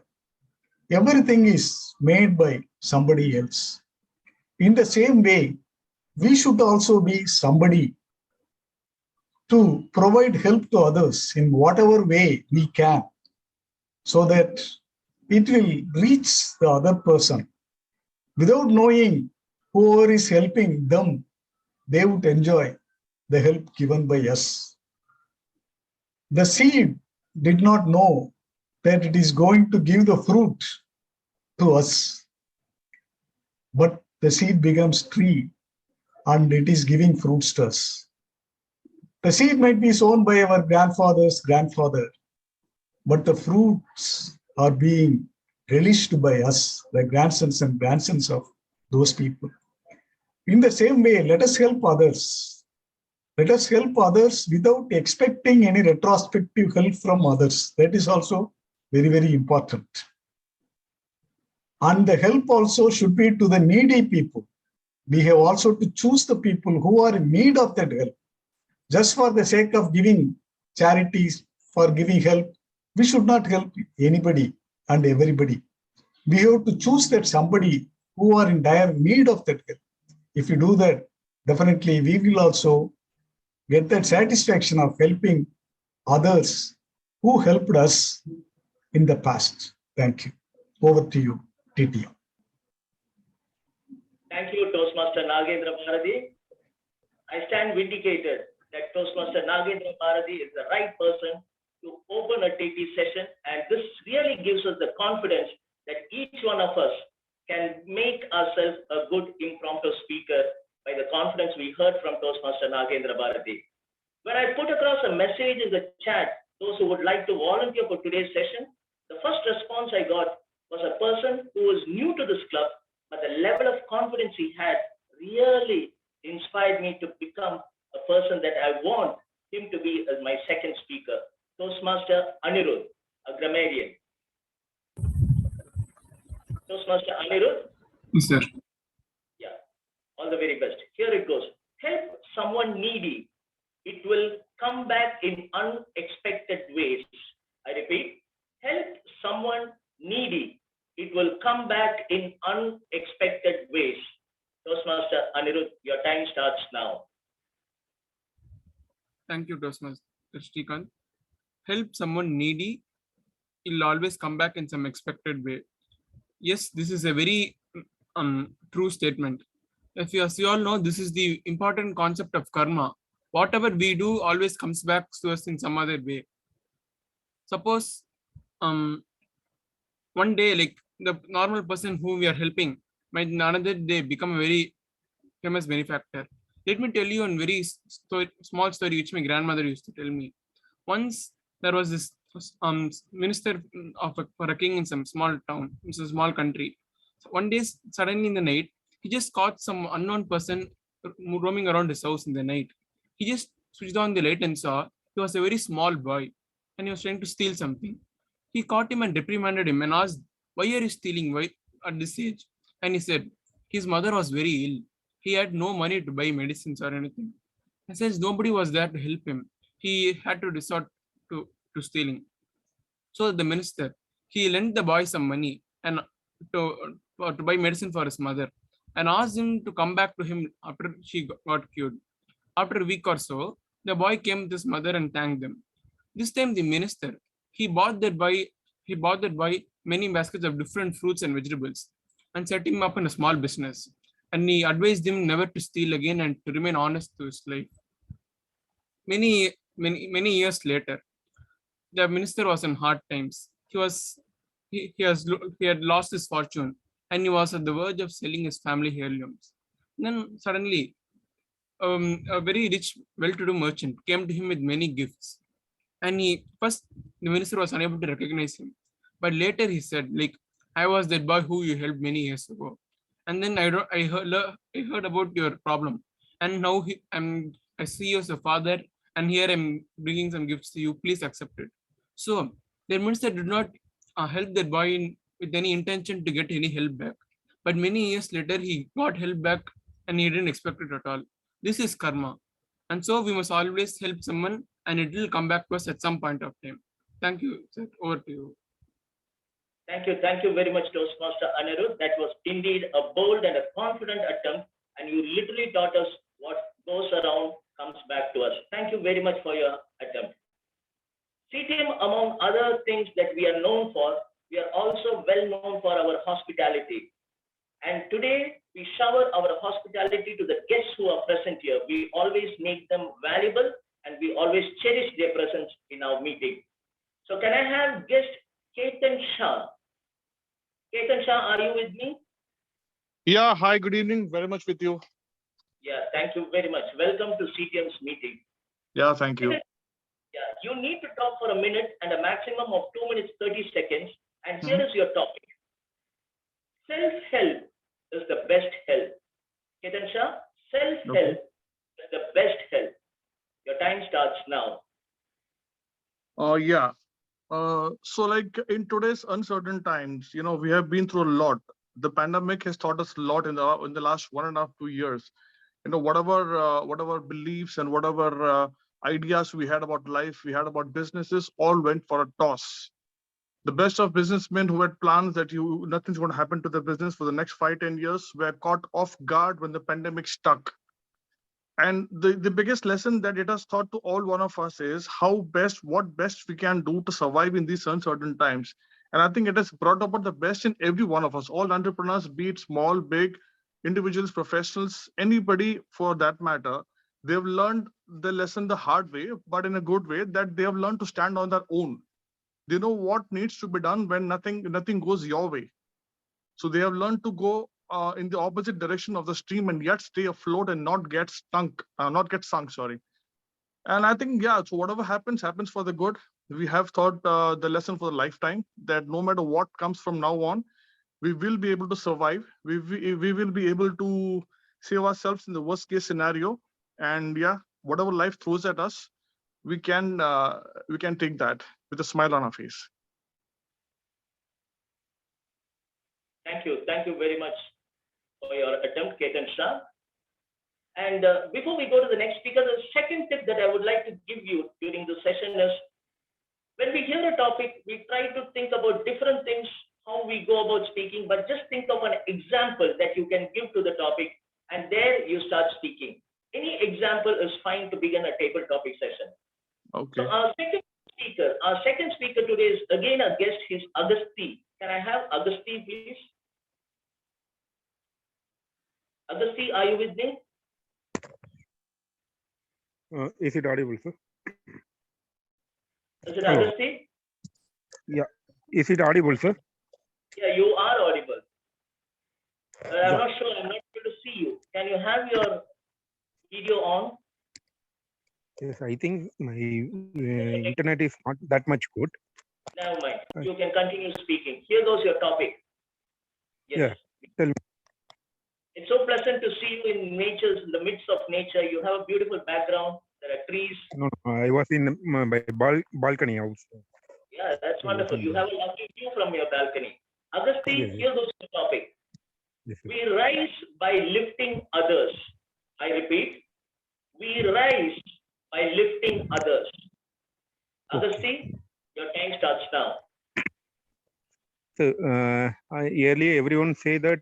everything is made by somebody else. In the same way, we should also be somebody to provide help to others in whatever way we can, so that it will reach the other person. Without knowing whoever is helping them, they would enjoy the help given by us. The seed did not know that it is going to give the fruit to us, but the seed becomes tree and it is giving fruits to us. The seed might be sown by our grandfather's grandfather, but the fruits are being relished by us, the grandsons and grandsons of those people. In the same way, let us help others. Let us help others without expecting any retrospective help from others. That is also very, very important. And the help also should be to the needy people. We have also to choose the people who are in need of that help. Just for the sake of giving charities, for giving help, we should not help anybody and everybody. We have to choose that somebody who are in dire need of that help. If we do that, definitely we will also get that satisfaction of helping others who helped us in the past. Thank you. Over to you, TTO. Thank you, Toastmaster Nagendra Bharati. I stand vindicated that Toastmaster Nagendra Bharati is the right person to open a TT session, and this really gives us the confidence that each one of us can make ourselves a good impromptu speaker by the confidence we heard from Toastmaster Nagendra Bharati. When I put across a message in the chat, those who would like to volunteer for today's session, the first response I got was a person who was new to this club, but the level of confidence he had really inspired me to become a person that I want him to be as my second speaker, Toastmaster Anirudh, a grammarian. Toastmaster Anirudh? Yes, sir. Yeah, all the very best. Here it goes. Help someone needy. It will come back in unexpected ways. I repeat, help someone needy. It will come back in unexpected ways. Toastmaster Anirudh, your time starts now. Thank you, Toastmaster Srikanth. Help someone needy, it'll always come back in some expected way. Yes, this is a very true statement. If you, as you all know, this is the important concept of karma. Whatever we do always comes back to us in some other way. Suppose one day, like the normal person whom we are helping might another day become a very famous benefactor. Let me tell you one very small story which my grandmother used to tell me. Once there was this minister for a king in some small town, it's a small country. So one day, suddenly in the night, he just caught some unknown person roaming around his house in the night. He just switched on the light and saw he was a very small boy and he was trying to steal something. He caught him and reprimanded him and asked, "Why are you stealing? Why at this age?" And he said, his mother was very ill. He had no money to buy medicines or anything. And since nobody was there to help him, he had to resort to stealing. So the minister, he lent the boy some money and to buy medicine for his mother and asked him to come back to him after she got cured. After a week or so, the boy came with his mother and thanked them. This time the minister, he bought that boy many baskets of different fruits and vegetables and set him up in a small business. And he advised him never to steal again and to remain honest to his life. Many years later, the minister was in hard times. He had lost his fortune and he was at the verge of selling his family heirlooms. Then suddenly, a very rich, well-to-do merchant came to him with many gifts. And the minister was unable to recognize him. But later he said, like, "I was that boy who you helped many years ago. And then I heard about your problem. And now I see you as a father, and here I'm bringing some gifts to you. Please accept it." So the minister did not help that boy with any intention to get any help back. But many years later, he got help back and he didn't expect it at all. This is karma. And so we must always help someone and it will come back to us at some point of time. Thank you, sir. Over to you. Thank you very much, Toastmaster Anirudh. That was indeed a bold and a confident attempt, and you literally taught us what goes around comes back to us. Thank you very much for your attempt. CTM, among other things that we are known for, we are also well known for our hospitality. And today, we shower our hospitality to the guests who are present here. We always make them valuable and we always cherish their presence in our meeting. So can I have guest Ketan Shah? Ketan Shah, are you with me? Yeah, hi, good evening. Very much with you. Yeah, thank you very much. Welcome to CTM's meeting. Yeah, thank you. Yeah, you need to talk for a minute and a maximum of 2 minutes, 30 seconds. And here is your topic. Self-help is the best help. Ketan Shah, self-help is the best help. Your time starts now. Yeah. So like in today's uncertain times, we have been through a lot. The pandemic has taught us a lot in the last 1.5 to 2 years. Whatever beliefs and whatever ideas we had about life, we had about businesses, all went for a toss. The best of businessmen who had plans that nothing's going to happen to the business for the next 5-10 years were caught off guard when the pandemic struck. And the biggest lesson that it has taught to all one of us is what best we can do to survive in these uncertain times. And I think it has brought about the best in every one of us, all entrepreneurs, be it small, big, individuals, professionals, anybody for that matter. They've learned the lesson the hard way, but in a good way, that they have learned to stand on their own. They know what needs to be done when nothing goes your way. So they have learned to go in the opposite direction of the stream and yet stay afloat and not get sunk. Sorry. And I think, yeah, so whatever happens, happens for the good. We have taught the lesson for the lifetime that no matter what comes from now on, we will be able to survive. We will be able to save ourselves in the worst case scenario. And yeah, whatever life throws at us, we can take that with a smile on our face. Thank you. Thank you very much for your attempt, Ketan Shah. And before we go to the next speaker, the second tip that I would like to give you during the session is, when we hear a topic, we try to think about different things, how we go about speaking, but just think of an example that you can give to the topic, and there you start speaking. Any example is fine to begin a table topic session. Okay. So our second speaker today is again a guest. He's Agasti. Can I have Agasti, please? Agasti, are you with me? Is it audible, sir? Is it Hello. Agasti? Yeah. Is it audible, sir? Yeah, you are audible. I'm Yeah. not sure. I'm not able to see you. Can you have your video on? Yes, I think my internet is not that much good. Never mind. You can continue speaking. Here goes your topic. Yes. Yeah. Tell me. It's so pleasant to see you in in the midst of nature. You have a beautiful background. There are trees. No, I was in my balcony house. Yeah, that's wonderful. You have a lovely view from your balcony. Agasti, Yes. here goes the topic. Yes, sir. We rise by lifting others. I repeat, we rise by lifting others. Agasti, your time starts now. So earlier everyone say that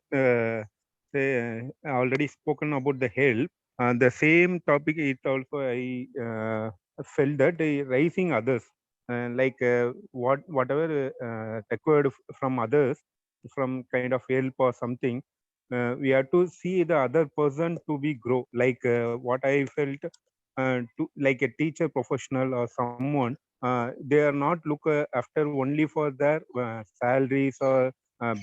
they already spoken about the help. The same topic it also I felt that raising others, like whatever required from others, from kind of help or something, we have to see the other person to be grow. Like what I felt, to like a teacher professional or someone, they are not look after only for their salaries or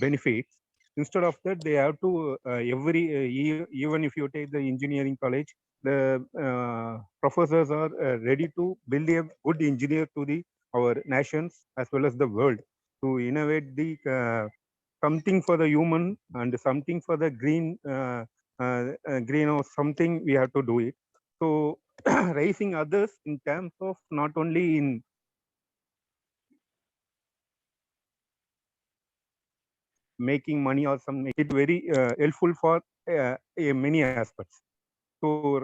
benefits. Instead of that, they have to even if you take the engineering college, the professors are ready to build a good engineer to the our nations as well as the world, to innovate the something for the human and something for the green or something we have to do it. So raising others in terms of not only in making money or something, it very helpful for many aspects. So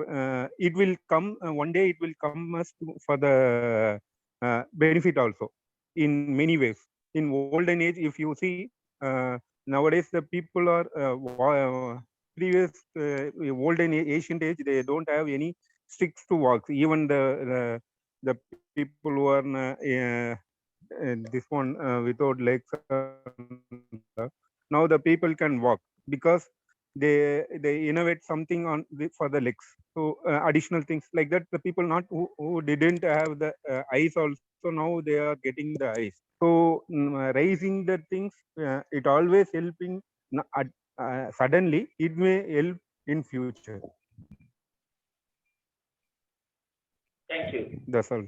it will come one day, it will come us for the benefit also in many ways. In olden age, if you see, nowadays the people are previous olden ancient age, they don't have any sticks to walk. Even the people who are this one without legs, now the people can walk because they innovate something on for the legs. So additional things like that, the people not who didn't have the eyes also, now they are getting the eyes. So raising the things, it always helping. Suddenly it may help in future. Thank you. That's all.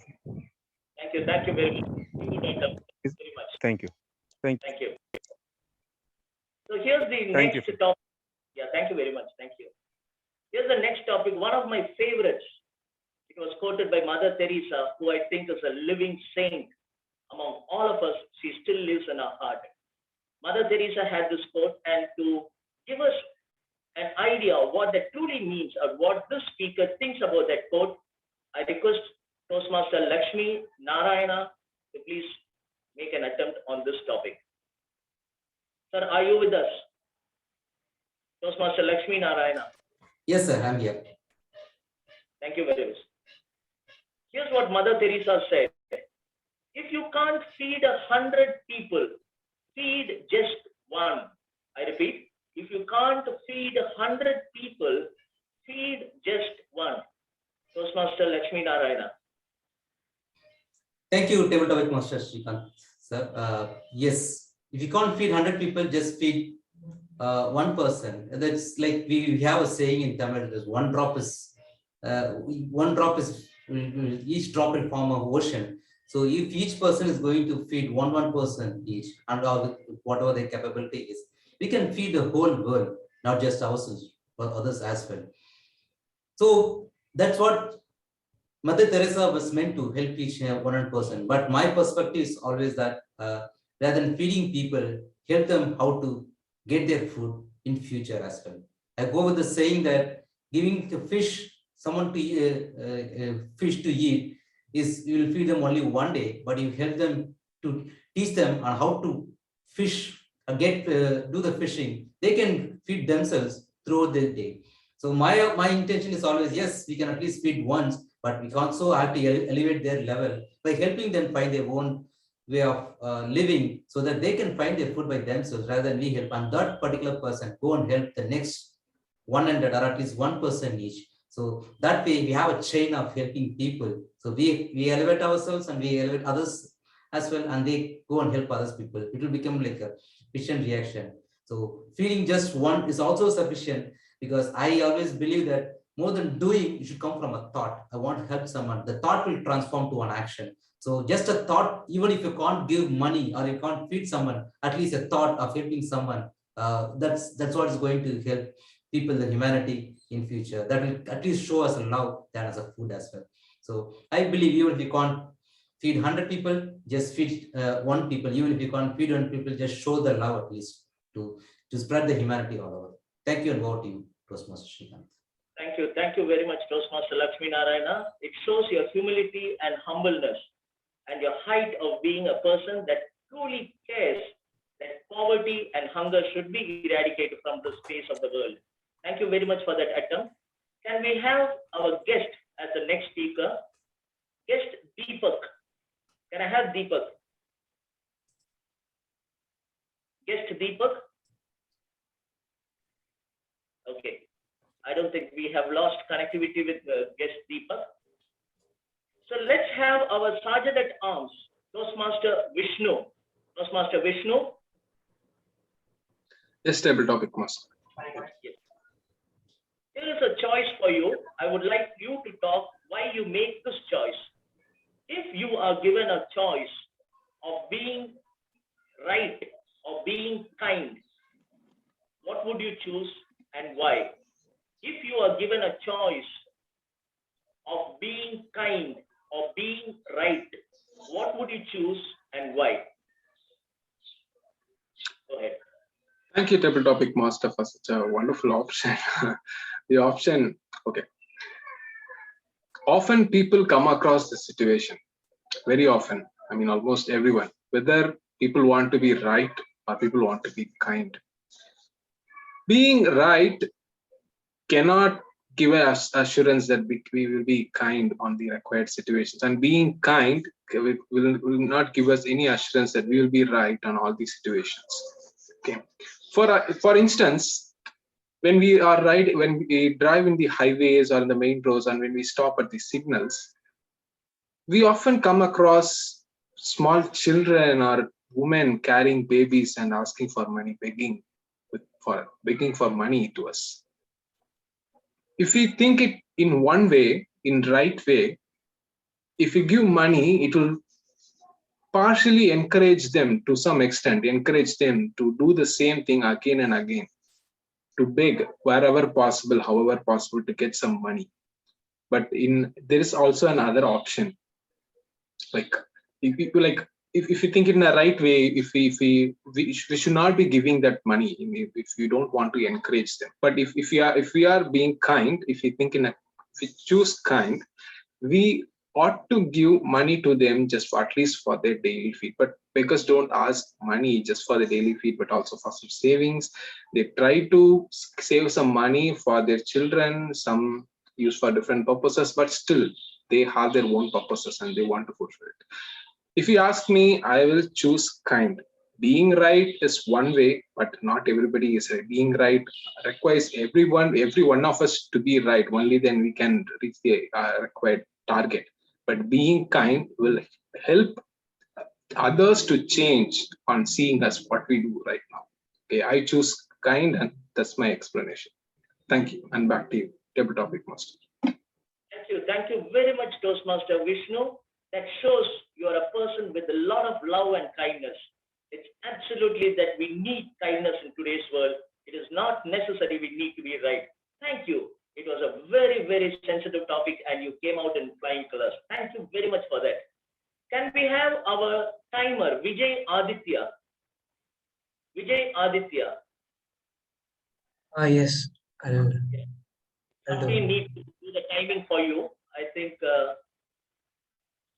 Thank you. Thank you very much. Very much. Thank you. Thank you. Thank you. So here's the Thank you, next sir. topic. Yeah, thank you very much. Thank you. Here's the next topic, one of my favorites. It was quoted by Mother Teresa, who I think is a living saint among all of us. She still lives in our heart. Mother Teresa had this quote, and to give us an idea of what that truly means or what this speaker thinks about that quote, I request Toastmaster Lakshmi, Narayana to please make an attempt on this topic. Sir, are you with us? Toastmaster Lakshmi, Narayana. Yes, sir, I'm here. Thank you very much. Here's what Mother Teresa said. If you can't feed 100 people, feed just one. I repeat, if you can't feed 100 people, feed just one. Toastmaster Lakshmi Narayana. Thank you, Table Topic Master Srikant. Sir, yes, if you can't feed 100 people, just feed one person. That's like we have a saying in Tamil, one drop is each drop will form an ocean. So if each person is going to feed one person each, and whatever their capability is, we can feed the whole world, not just ourselves, but others as well. So that's what Mother Teresa was meant to help each one person. But my perspective is always that rather than feeding people, help them how to get their food in future as well. I go with the saying that giving the fish someone to fish to eat is, you will feed them only one day, but you help them to teach them on how to fish, do the fishing. They can feed themselves throughout the day. So my intention is always, yes, we can at least feed once, but we also have to elevate their level by helping them find their own way of living, so that they can find their food by themselves rather than we help. And that particular person go and help the next 100 or at least 1% each. So that way we have a chain of helping people. So we elevate ourselves and we elevate others as well, and they go and help others people. It will become like a chain reaction. So feeding just one is also sufficient, because I always believe that more than doing, it should come from a thought. I want to help someone. The thought will transform to an action. So just a thought, even if you can't give money or you can't feed someone, at least a thought of helping someone, that's what is going to help people, the humanity in future. That will at least show us a love than as a food as well. So I believe even if you can't feed 100 people, just feed one people. Even if you can't feed 1 people, just show the love at least to spread the humanity all over. Thank you, and over to you, Toastmaster Srikanth. Thank you very much, Toastmaster Lakshmi Narayana. It shows your humility and humbleness and your height of being a person that truly cares that poverty and hunger should be eradicated from the space of the world. Thank you very much for that attempt. Can we have our guest as the next speaker? Guest Deepak. Can I have Deepak? Guest Deepak? Okay. I don't think we have lost connectivity with guest Deepak. So let's have our Sergeant at Arms, Toastmaster Vishnu. Toastmaster Vishnu. Yes, table topic, Master. Yes. There is a choice for you. I would like you to talk why you make this choice. If you are given a choice of being right or being kind, what would you choose and why? If you are given a choice of being kind or being right, what would you choose and why? Go ahead. Thank you, table topic master, for such a wonderful option. The option, okay. Often people come across this situation, very often. I mean, almost everyone, whether people want to be right or people want to be kind. Being right cannot give us assurance that we will be kind on the required situations, and being kind will not give us any assurance that we will be right on all these situations. Okay, for instance, when we are when we drive in the highways or in the main roads, and when we stop at the signals, we often come across small children or women carrying babies and asking for money, begging for money to us. If we think it in one way, in right way, if we give money, it will partially encourage them to some extent, encourage them to do the same thing again and again, to beg wherever possible, however possible, to get some money. But there is also another option. Like if you think in the right way, we should not be giving that money if you don't want to encourage them. But if we are being kind, if we choose kind, we ought to give money to them just for, at least for their daily feed. But beggars don't ask money just for the daily feed, but also for some savings. They try to save some money for their children, some use for different purposes, but still they have their own purposes and they want to fulfill it. If you ask me, I will choose kind. Being right is one way, but not everybody is right. Being right requires every one of us to be right. Only then we can reach the required target. But being kind will help others to change on seeing us what we do right now. Okay, I choose kind, and that's my explanation. Thank you, and back to you, table topic master. Thank Thank you very much, Toastmaster Vishnu. That shows you are a person with a lot of love and kindness. It's absolutely that we need kindness in today's world. It is not necessary we need to be right. Thank you. It was a very, very sensitive topic and you came out in flying colors. Thank you very much for that. Can we have our timer, Vijay Aditya? Vijay Aditya. Yes, I'll do Lakshmi it. need to do the timing for you. I think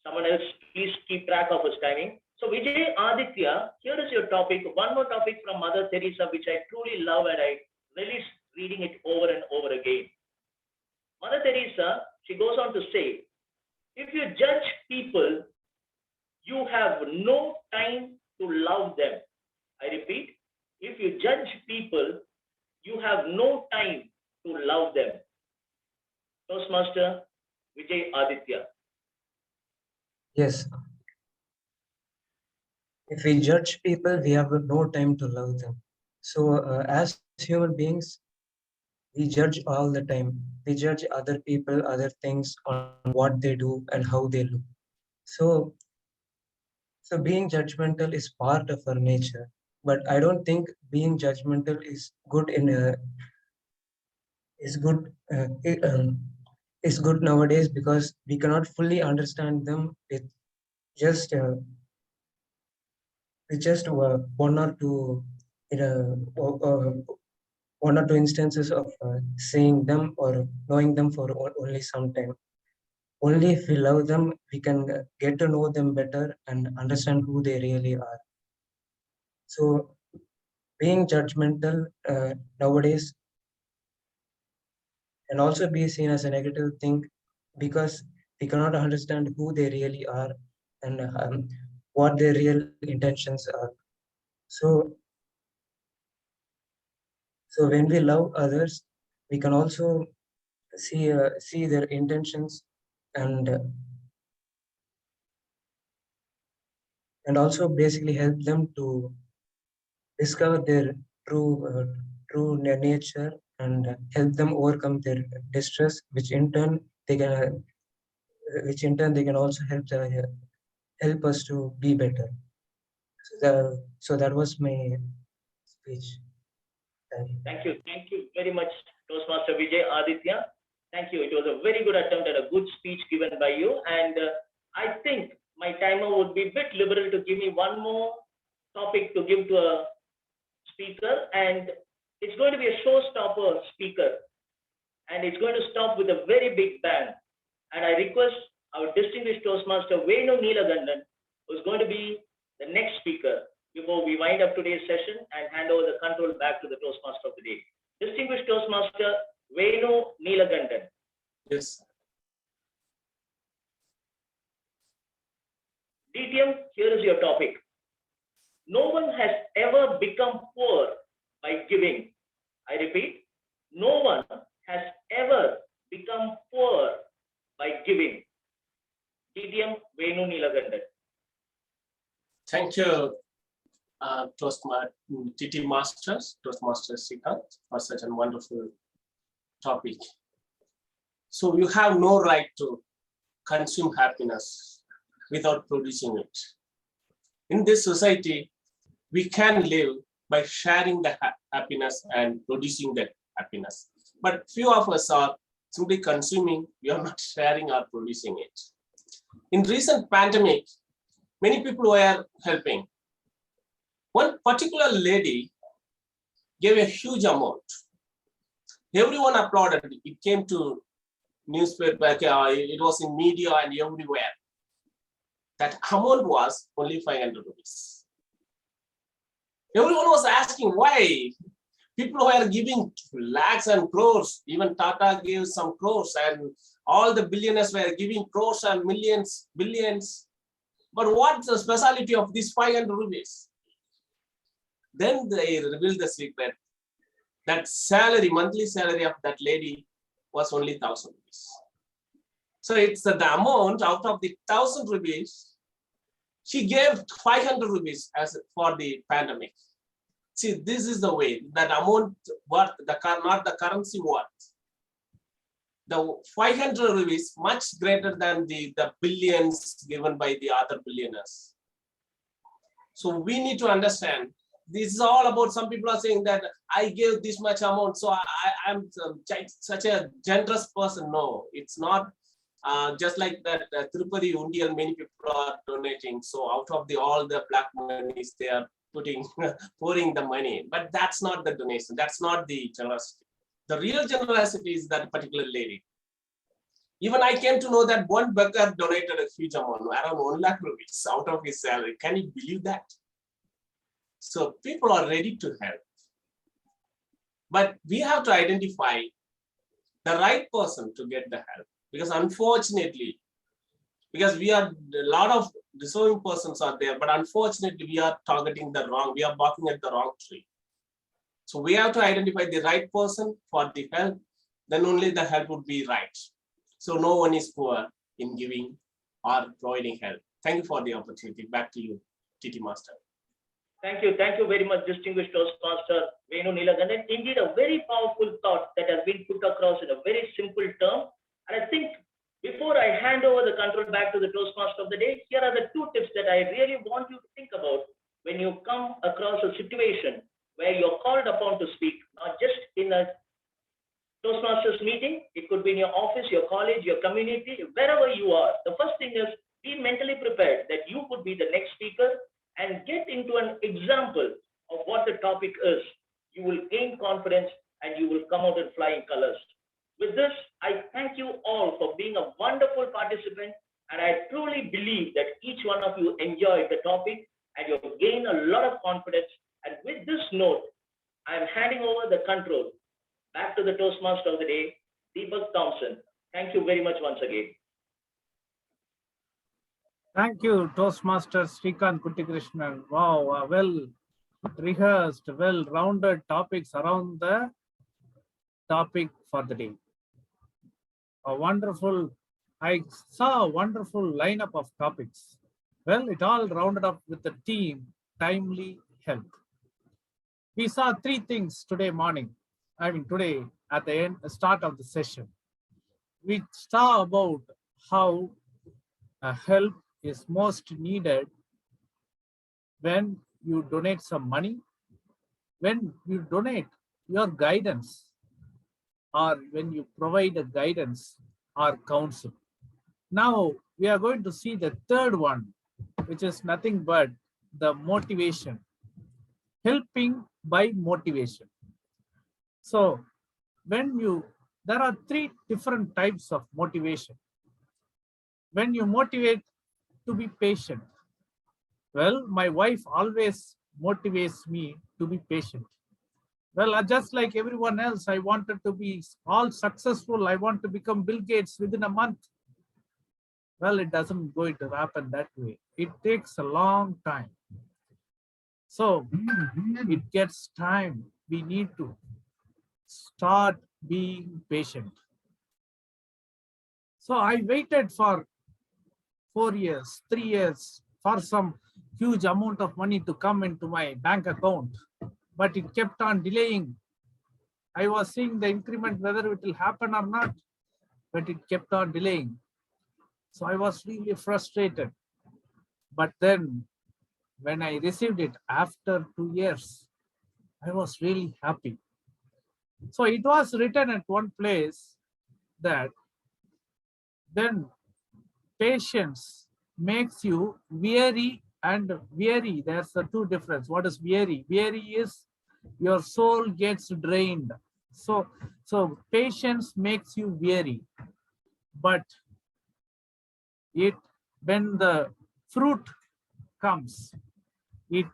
someone else, please keep track of his timing. So Vijay Aditya, here is your topic. One more topic from Mother Teresa, which I truly love and I relish reading it over and over again. Mother Teresa, she goes on to say, if you judge people, you have no time to love them. I repeat, if you judge people, you have no time to love them. Toastmaster Vijay Aditya. Yes. If we judge people, we have no time to love them. So as human beings, we judge all the time. We judge other people, other things on what they do and how they look. So, so being judgmental is part of our nature. But I don't think being judgmental is good in a is good nowadays because we cannot fully understand them with just one or two one or two instances of seeing them or knowing them for only some time. Only if we love them, we can get to know them better and understand who they really are. So being judgmental nowadays can also be seen as a negative thing because we cannot understand who they really are and what their real intentions are. So when we love others, we can also see their intentions and also basically help them to discover their true nature and help them overcome their distress, which in turn they can also help us to be better. So that was my speech. Thank you very much, Toastmaster Vijay Aditya. Thank you. It was a very good attempt and a good speech given by you. And I think my timer would be a bit liberal to give me one more topic to give to a speaker. And it's going to be a showstopper speaker. And it's going to stop with a very big bang. And I request our distinguished Toastmaster Venu Neelagandan, who's going to be the next speaker, before we wind up today's session and hand over the control back to the Toastmaster of the day. Distinguished Toastmaster Venu Neelagandan. Yes. DTM, here is your topic. No one has ever become poor by giving. I repeat, no one has ever become poor by giving. DTM Venu Neelagandan. Thank you, Toastmasters Srikanth, for such a wonderful topic. So you have no right to consume happiness without producing it. In this society, we can live by sharing the happiness and producing that happiness. But few of us are simply consuming, we are not sharing or producing it. In recent pandemic, many people were helping. One particular lady gave a huge amount. Everyone applauded. It came to newspaper, it was in media and everywhere. That amount was only 500 rupees. Everyone was asking why. People were giving lakhs and crores. Even Tata gave some crores and all the billionaires were giving crores and millions, billions. But what's the speciality of this 500 rupees? Then they revealed the secret. That salary, monthly salary of that lady was only 1,000 rupees. So it's the amount out of the 1,000 rupees, she gave 500 rupees as for the pandemic. See, this is the way that amount worth, not the currency worth. the 500 rupees much greater than the billions given by the other billionaires. So we need to understand, this is all about, some people are saying that I gave this much amount, so I'm such a generous person. No, it's not. Just like that Tirupati Undial, many people are donating. So out of all the black monies, they are pouring the money. But that's not the donation. That's not the generosity. The real generosity is that particular lady. Even I came to know that one beggar donated a huge amount, around 1 lakh rupees out of his salary. Can you believe that? So people are ready to help. But we have to identify the right person to get the help. Because unfortunately, because we are, a lot of deserving persons are there, but unfortunately we are targeting the wrong, we are barking at the wrong tree. So we have to identify the right person for the help, then only the help would be right. So no one is poor in giving or providing help. Thank you for the opportunity. Back to you, TT Master. Thank you very much, distinguished Toastmaster Venu Neelakandan. Indeed, a very powerful thought that has been put across in a very simple term. And I think before I hand over the control back to the Toastmaster of the day, here are the 2 tips that I really want you to think about when you come across a situation where you're called upon to speak, not just in a Toastmasters meeting, it could be in your office, your college, your community, wherever you are. The first thing is be mentally prepared that you could be the next speaker and get into an example of what the topic is. You will gain confidence and you will come out in flying colors. With this, I thank you all for being a wonderful participant, and I truly believe that each one of you enjoyed the topic and you've gained a lot of confidence. And with this note, I'm handing over the control back to the Toastmaster of the day, Deepak Thompson. Thank you very much once again. Thank you, Toastmaster Srikanth Kuttikrishnan. Wow, well rehearsed, well-rounded topics around the topic for the day. I saw a wonderful lineup of topics. Well, it all rounded up with the theme, timely help. We saw 3 things today morning. Today at the start of the session. We saw about how help is most needed when you donate some money, when you donate your guidance, or when you provide a guidance or counsel. Now we are going to see the 3rd one, which is nothing but the motivation, helping by motivation. So there are 3 different types of motivation. When you motivate to be patient, well, my wife always motivates me to be patient. Well, just like everyone else, I wanted to be all successful. I want to become Bill Gates within a month. Well, it doesn't going to happen that way. It takes a long time. So it gets time. We need to start being patient. So I waited for 4 years, 3 years for some huge amount of money to come into my bank account, but it kept on delaying. I was seeing the increment, whether it will happen or not, but it kept on delaying. So I was really frustrated. But then when I received it after 2 years, I was really happy. So it was written at one place that then patience makes you weary and weary. There's the 2 difference. What is weary? Weary is your soul gets drained. So patience makes you weary. But when the fruit comes, you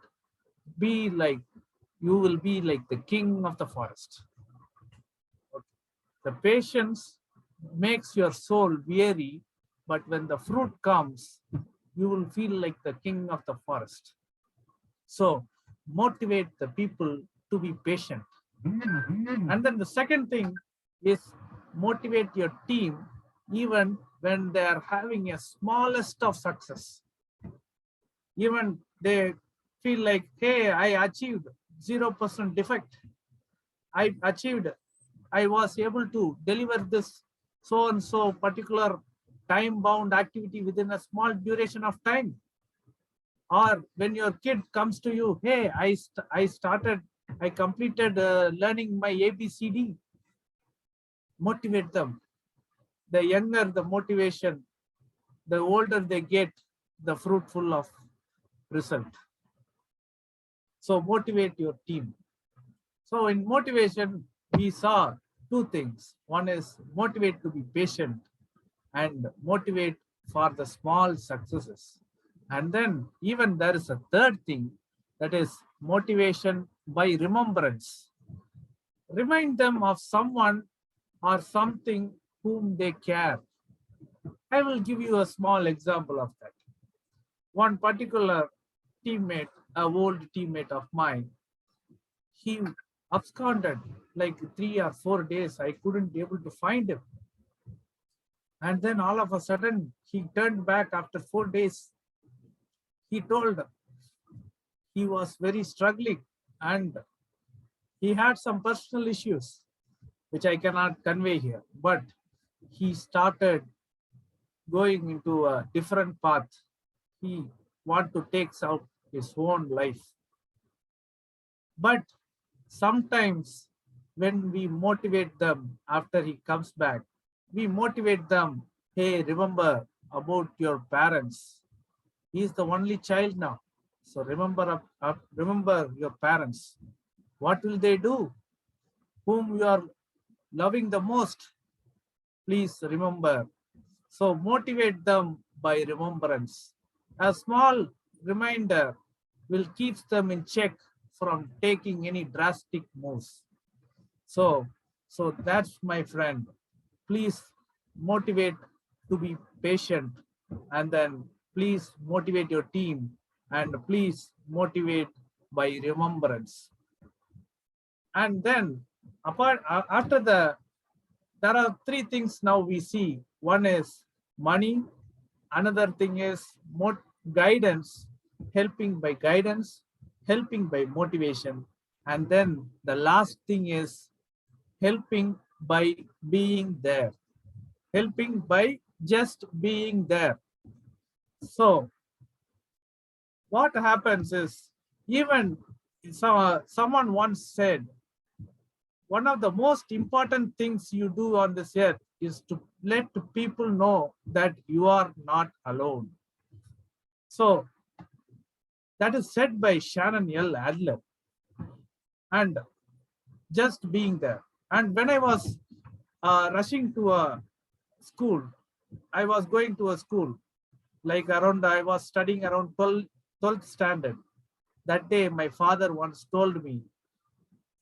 will be like the king of the forest. The patience makes your soul weary, but when the fruit comes, you will feel like the king of the forest. So motivate the people to be patient. And then the second thing is motivate your team even when they are having a smallest of success. Even they feel like, hey, I achieved 0% defect. I was able to deliver this so and so particular time bound activity within a small duration of time. Or when your kid comes to you, hey, I completed learning my ABCD. Motivate them. The younger the motivation, the older they get, the fruitful of result. So motivate your team. So in motivation, we saw two things. One is motivate to be patient and motivate for the small successes. And then even there is a third thing, that is motivation by remembrance. Remind them of someone or something whom they care. I will give you a small example of that. One particular teammate, an old teammate of mine, he absconded like 3 or 4 days. I couldn't be able to find him. And then all of a sudden, he turned back after 4 days. He told he was very struggling and he had some personal issues, which I cannot convey here. But he started going into a different path. He wanted to take out his own life. But sometimes when we motivate them after he comes back, we motivate them, hey, remember about your parents. He is the only child now. So remember your parents. What will they do? Whom you are loving the most, please remember. So motivate them by remembrance. A small reminder will keep them in check from taking any drastic moves. So that's my friend. Please motivate to be patient, and then please motivate your team, and please motivate by remembrance. And then after there are three things now we see. One is money, another thing is guidance, helping by guidance, helping by motivation, and then the last thing is helping by being there, helping by just being there. So what happens is, even someone once said, one of the most important things you do on this earth is to let people know that you are not alone. So that is said by Shannon L. Adler. And just being there. And when I was rushing to a school, I was going to a school, like I was studying around 12th standard. That day, my father once told me,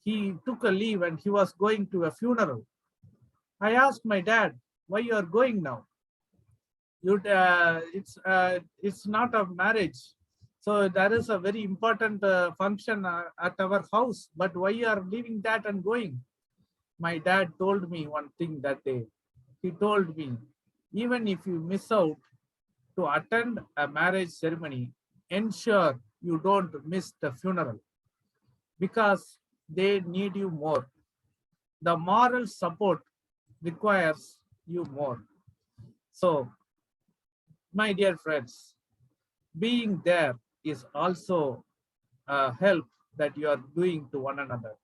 he took a leave and he was going to a funeral. I asked my dad, why you are going now? It's not a marriage. So there is a very important function at our house, but why you are leaving that and going? My dad told me one thing that day. He told me, even if you miss out to attend a marriage ceremony, ensure you don't miss the funeral, because they need you more. The moral support requires you more. So, my dear friends, being there is also a help that you are doing to one another.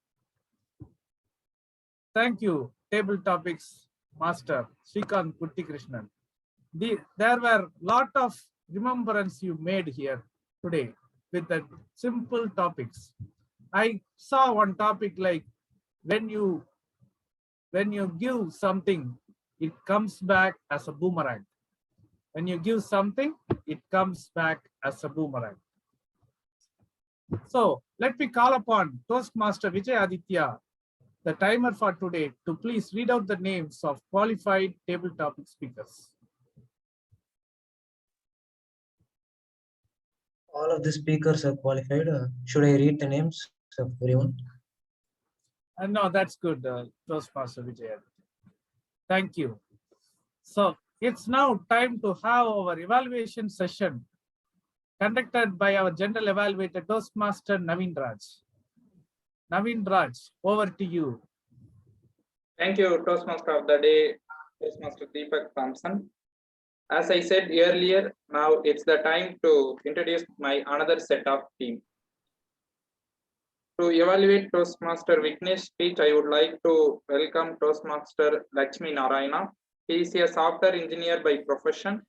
Thank you, Table Topics Master Srikant Kuttikrishnan. There were a lot of remembrance you made here today with the simple topics. I saw one topic like, when you give something, it comes back as a boomerang. When you give something, it comes back as a boomerang. So let me call upon Toastmaster Vijay Aditya, the timer for today, to please read out the names of qualified table topic speakers. All of the speakers are qualified. Should I read the names of everyone? No, that's good, Toastmaster Vijay. Thank you. So it's now time to have our evaluation session conducted by our general evaluator, Toastmaster Naveen Raj. Naveen Raj, over to you. Thank you, Toastmaster of the day, Toastmaster Deepak Thompson. As I said earlier, now it's the time to introduce my another set of team. To evaluate Toastmaster Vignesh speech, I would like to welcome Toastmaster Lakshmi Narayana. He is a software engineer by profession.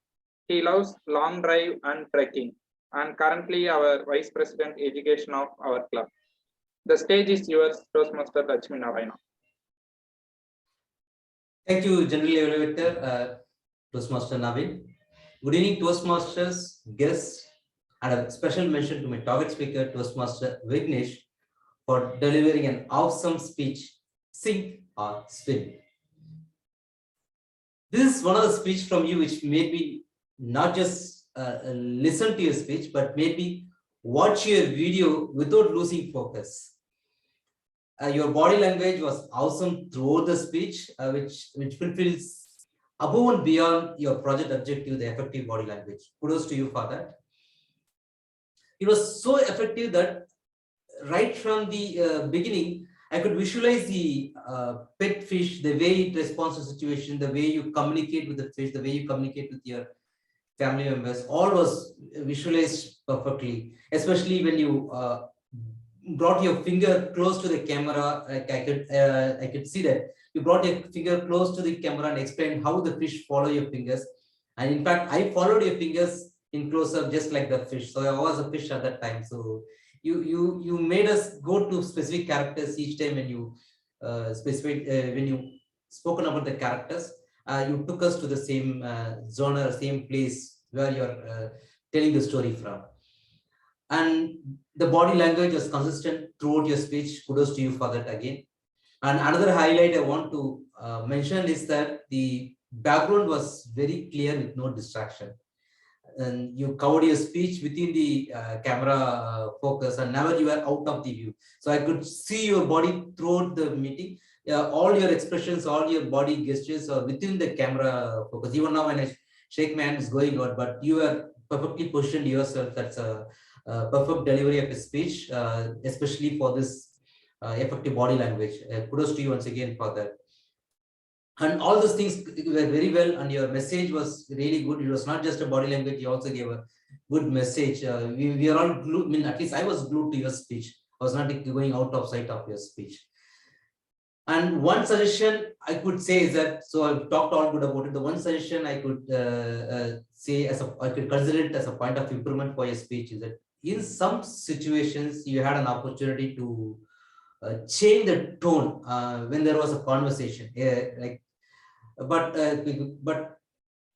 He loves long drive and trekking, and currently our Vice President Education of our club. The stage is yours, Toastmaster Lakshmi Narayana. Thank you, General Evaluator, Toastmaster Navin. Good evening, Toastmasters, guests, and a special mention to my target speaker, Toastmaster Vignesh, for delivering an awesome speech, Sink or Swim. This is one of the speech from you which made me not just listen to your speech, but maybe watch your video without losing focus. Your body language was awesome throughout the speech, which fulfills above and beyond your project objective, the effective body language. Kudos to you for that. It was so effective that right from the beginning, I could visualize the pet fish, the way it responds to situation, the way you communicate with the fish, the way you communicate with your family members, all was visualized perfectly, especially when you brought your finger close to the camera. Like I could see that you brought your finger close to the camera and explained how the fish follow your fingers. And in fact, I followed your fingers in close up just like the fish. So I was a fish at that time. So you made us go to specific characters each time when you when you spoken about the characters. You took us to the same zone or same place where you're telling the story from. And the body language was consistent throughout your speech. Kudos to you for that again. And another highlight I want to mention is that the background was very clear with no distraction. And you covered your speech within the camera focus, and never you were out of the view. So I could see your body throughout the meeting. All your expressions, all your body gestures are within the camera focus. Even now when I shake my hand, it's going out, but you are perfectly positioned yourself. That's a perfect delivery of a speech, especially for this effective body language. Kudos to you once again for that. And all those things were very well, and your message was really good. It was not just a body language, you also gave a good message. We are all glued, I mean, at least I was glued to your speech. I was not going out of sight of your speech. And one suggestion I could say is that, so I've talked all good about it. The one suggestion I could say I could consider it as a point of improvement for your speech is that in some situations you had an opportunity to change the tone when there was a conversation, but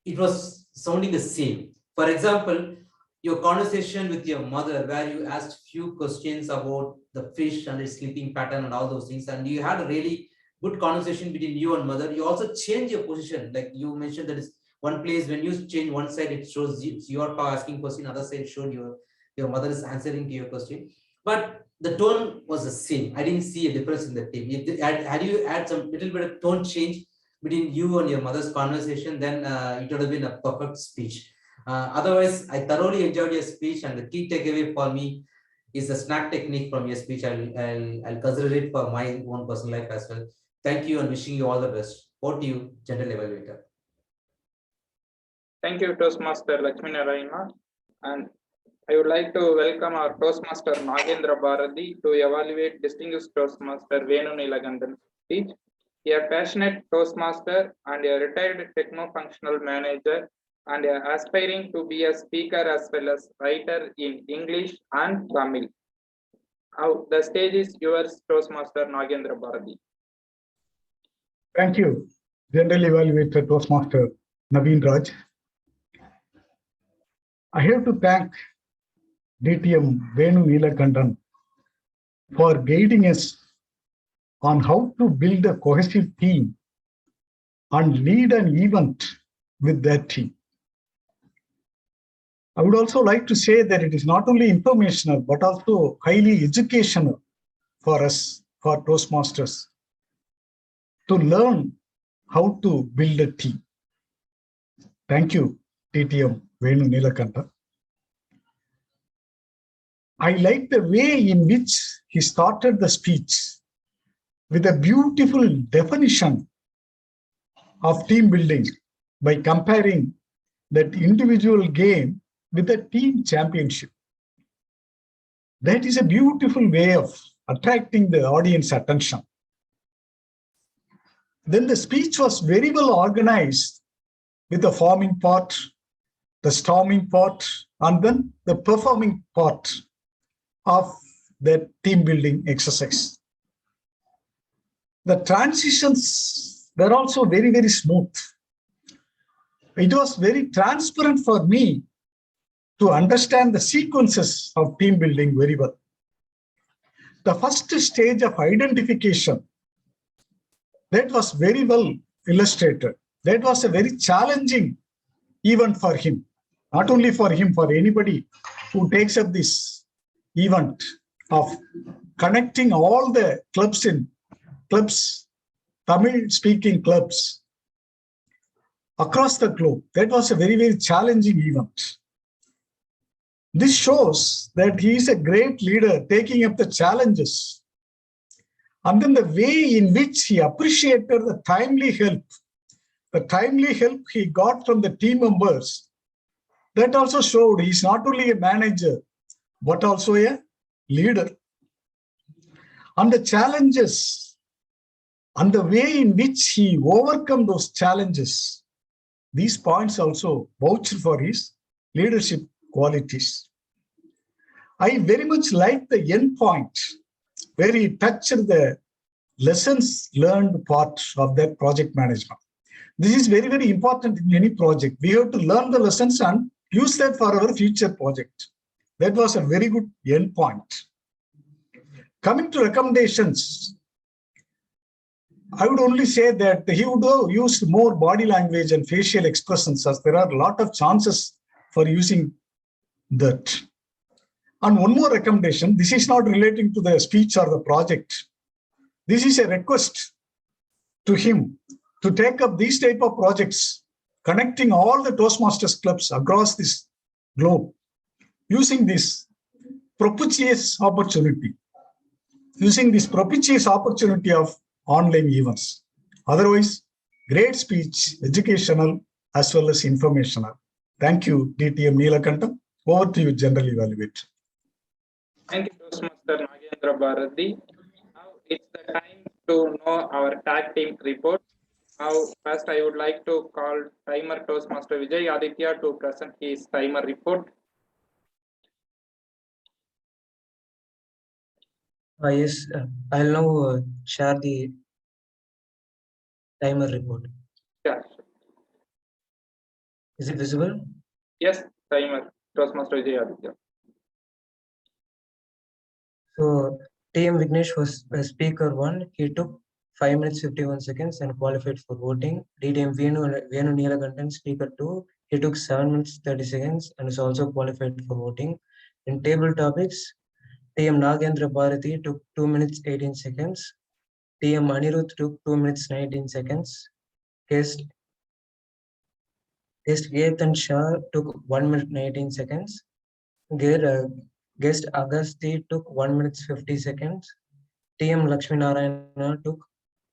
it was sounding the same. For example, your conversation with your mother, where you asked few questions about the fish and its sleeping pattern and all those things, and you had a really good conversation between you and mother. You also change your position, like you mentioned that is one place when you change one side, it shows your asking question, other side showed your mother is answering to your question, but the tone was the same. I didn't see a difference in the tone. Had you had some little bit of tone change between you and your mother's conversation, then it would have been a perfect speech. Otherwise, I thoroughly enjoyed your speech, and the key takeaway for me is the snack technique from your speech. I'll consider it for my own personal life as well. Thank you and wishing you all the best. Over to you, General Evaluator. Thank you, Toastmaster Lakshmi Narayana. And I would like to welcome our Toastmaster Nagendra Bharati to evaluate distinguished Toastmaster Venu Nilakandan's speech. A passionate Toastmaster and a retired techno-functional manager, and aspiring to be a speaker as well as writer in English and Tamil. Now the stage is yours, Toastmaster Nagendra Bharati. Thank you, General Evaluator Toastmaster Naveen Raj. I have to thank DTM Venu Nilakandan for guiding us on how to build a cohesive team and lead an event with that team. I would also like to say that it is not only informational, but also highly educational for us, for Toastmasters, to learn how to build a team. Thank you, DTM Venu Nilakandan. I like the way in which he started the speech with a beautiful definition of team building by comparing that individual game with a team championship. That is a beautiful way of attracting the audience attention. Then the speech was very well organized with the forming part, the storming part, and then the performing part of the team building exercise. The transitions were also very, very smooth. It was very transparent for me to understand the sequences of team building very well. The first stage of identification, that was very well illustrated. That was a very challenging event for him. Not only for him, for anybody who takes up this event of connecting all the clubs, Tamil-speaking clubs across the globe. That was a very, very challenging event. This shows that he is a great leader taking up the challenges. And then the way in which he appreciated the timely help he got from the team members, that also showed he's not only a manager, but also a leader. And the challenges and the way in which he overcome those challenges, these points also vouch for his leadership qualities. I very much like the end point where he touched the lessons learned part of that project management. This is very, very important in any project. We have to learn the lessons and use that for our future project. That was a very good end point. Coming to recommendations, I would only say that he would have used more body language and facial expressions, as there are a lot of chances for using that. And one more recommendation, this is not relating to the speech or the project. This is a request to him to take up these type of projects, connecting all the Toastmasters clubs across this globe, using this propitious opportunity of online events. Otherwise, great speech, educational as well as informational. Thank you, DTM Neelakantam. Over to you, General Evaluator. Thank you, Toastmaster Nagendra Bharati. Now it's the time to know our tag team report. Now, first I would like to call timer Toastmaster Vijay Aditya to present his timer report. Yes, I'll now share the timer report. Yeah. Is it visible? Yes, timer Toastmaster Vijay Aditya. So TM Vignesh was speaker 1. He took 5 minutes 51 seconds and qualified for voting. DTM Venu Neelakantan, speaker 2. He took 7 minutes 30 seconds and is also qualified for voting. In table topics, TM Nagendra Bharati took 2 minutes 18 seconds. TM Anirudh took 2 minutes 19 seconds. Guest Getan Shah took 1 minute 19 seconds. Guest Agasti took 1 minute 50 seconds. TM Lakshmi Narayana took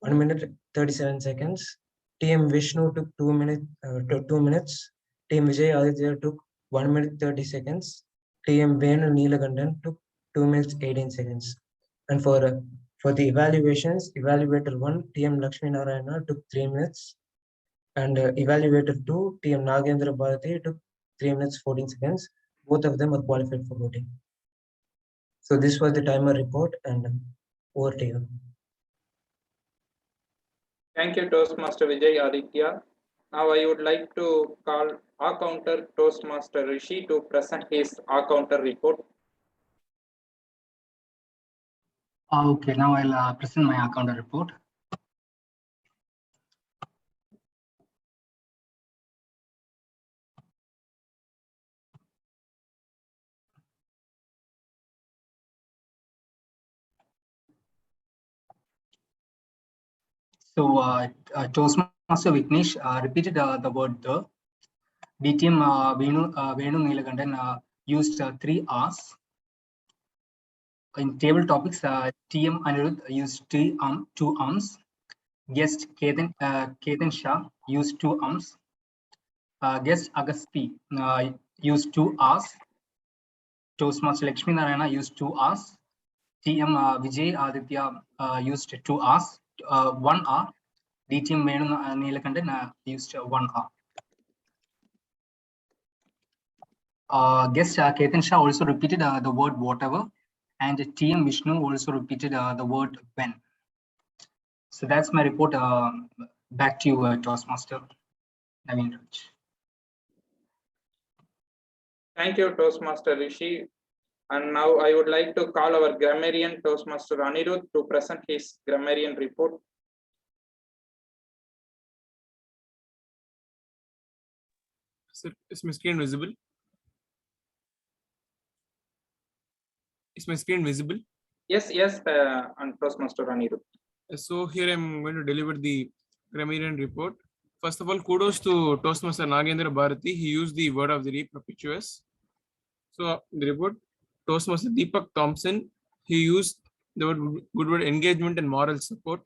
1 minute 37 seconds. TM Vishnu took 2 minutes. TM Vijay Aditya took 1 minute 30 seconds. TM Venu Neelakantan took 2 minutes 18 seconds. And for the evaluations, Evaluator 1, TM Lakshmi Narayana took 3 minutes. And Evaluator 2, TM Nagendra Bharati took 3 minutes 14 seconds. Both of them are qualified for voting. So this was the timer report, and over to you. Thank you, Toastmaster Vijay Aditya. Now I would like to call A-Counter Toastmaster Rishi to present his A-Counter report. Okay, now I'll present my A-Counter report. So Toastmaster Vignesh repeated the word the. DTM Venu Neelakantan used 3 R's. In table topics, TM Anirudh used 2 arms. Guest Ketan Shah used 2 ums. Guest Agasti used 2 Rs. Toastmaster Lakshmi Narayana used 2 Rs. TM Vijay Aditya used 2 Rs, 1 R. DTM Venu Neelakandan used 1 R. Guest Ketan Shah also repeated the word whatever, and TM Vishnu also repeated the word when. So that's my report. Back to you, Toastmaster Naveen Raj. Thank you, Toastmaster Rishi. And now I would like to call our grammarian Toastmaster Anirudh to present his grammarian report. Is my screen visible? Is my screen visible? Yes, and Toastmaster Anirudh. So here I'm going to deliver the grammarian report. First of all, kudos to Toastmaster Nagendra Bharati. He used the word of the day, propitious. So the report, Toastmaster Deepak Thompson, he used the good word engagement and moral support.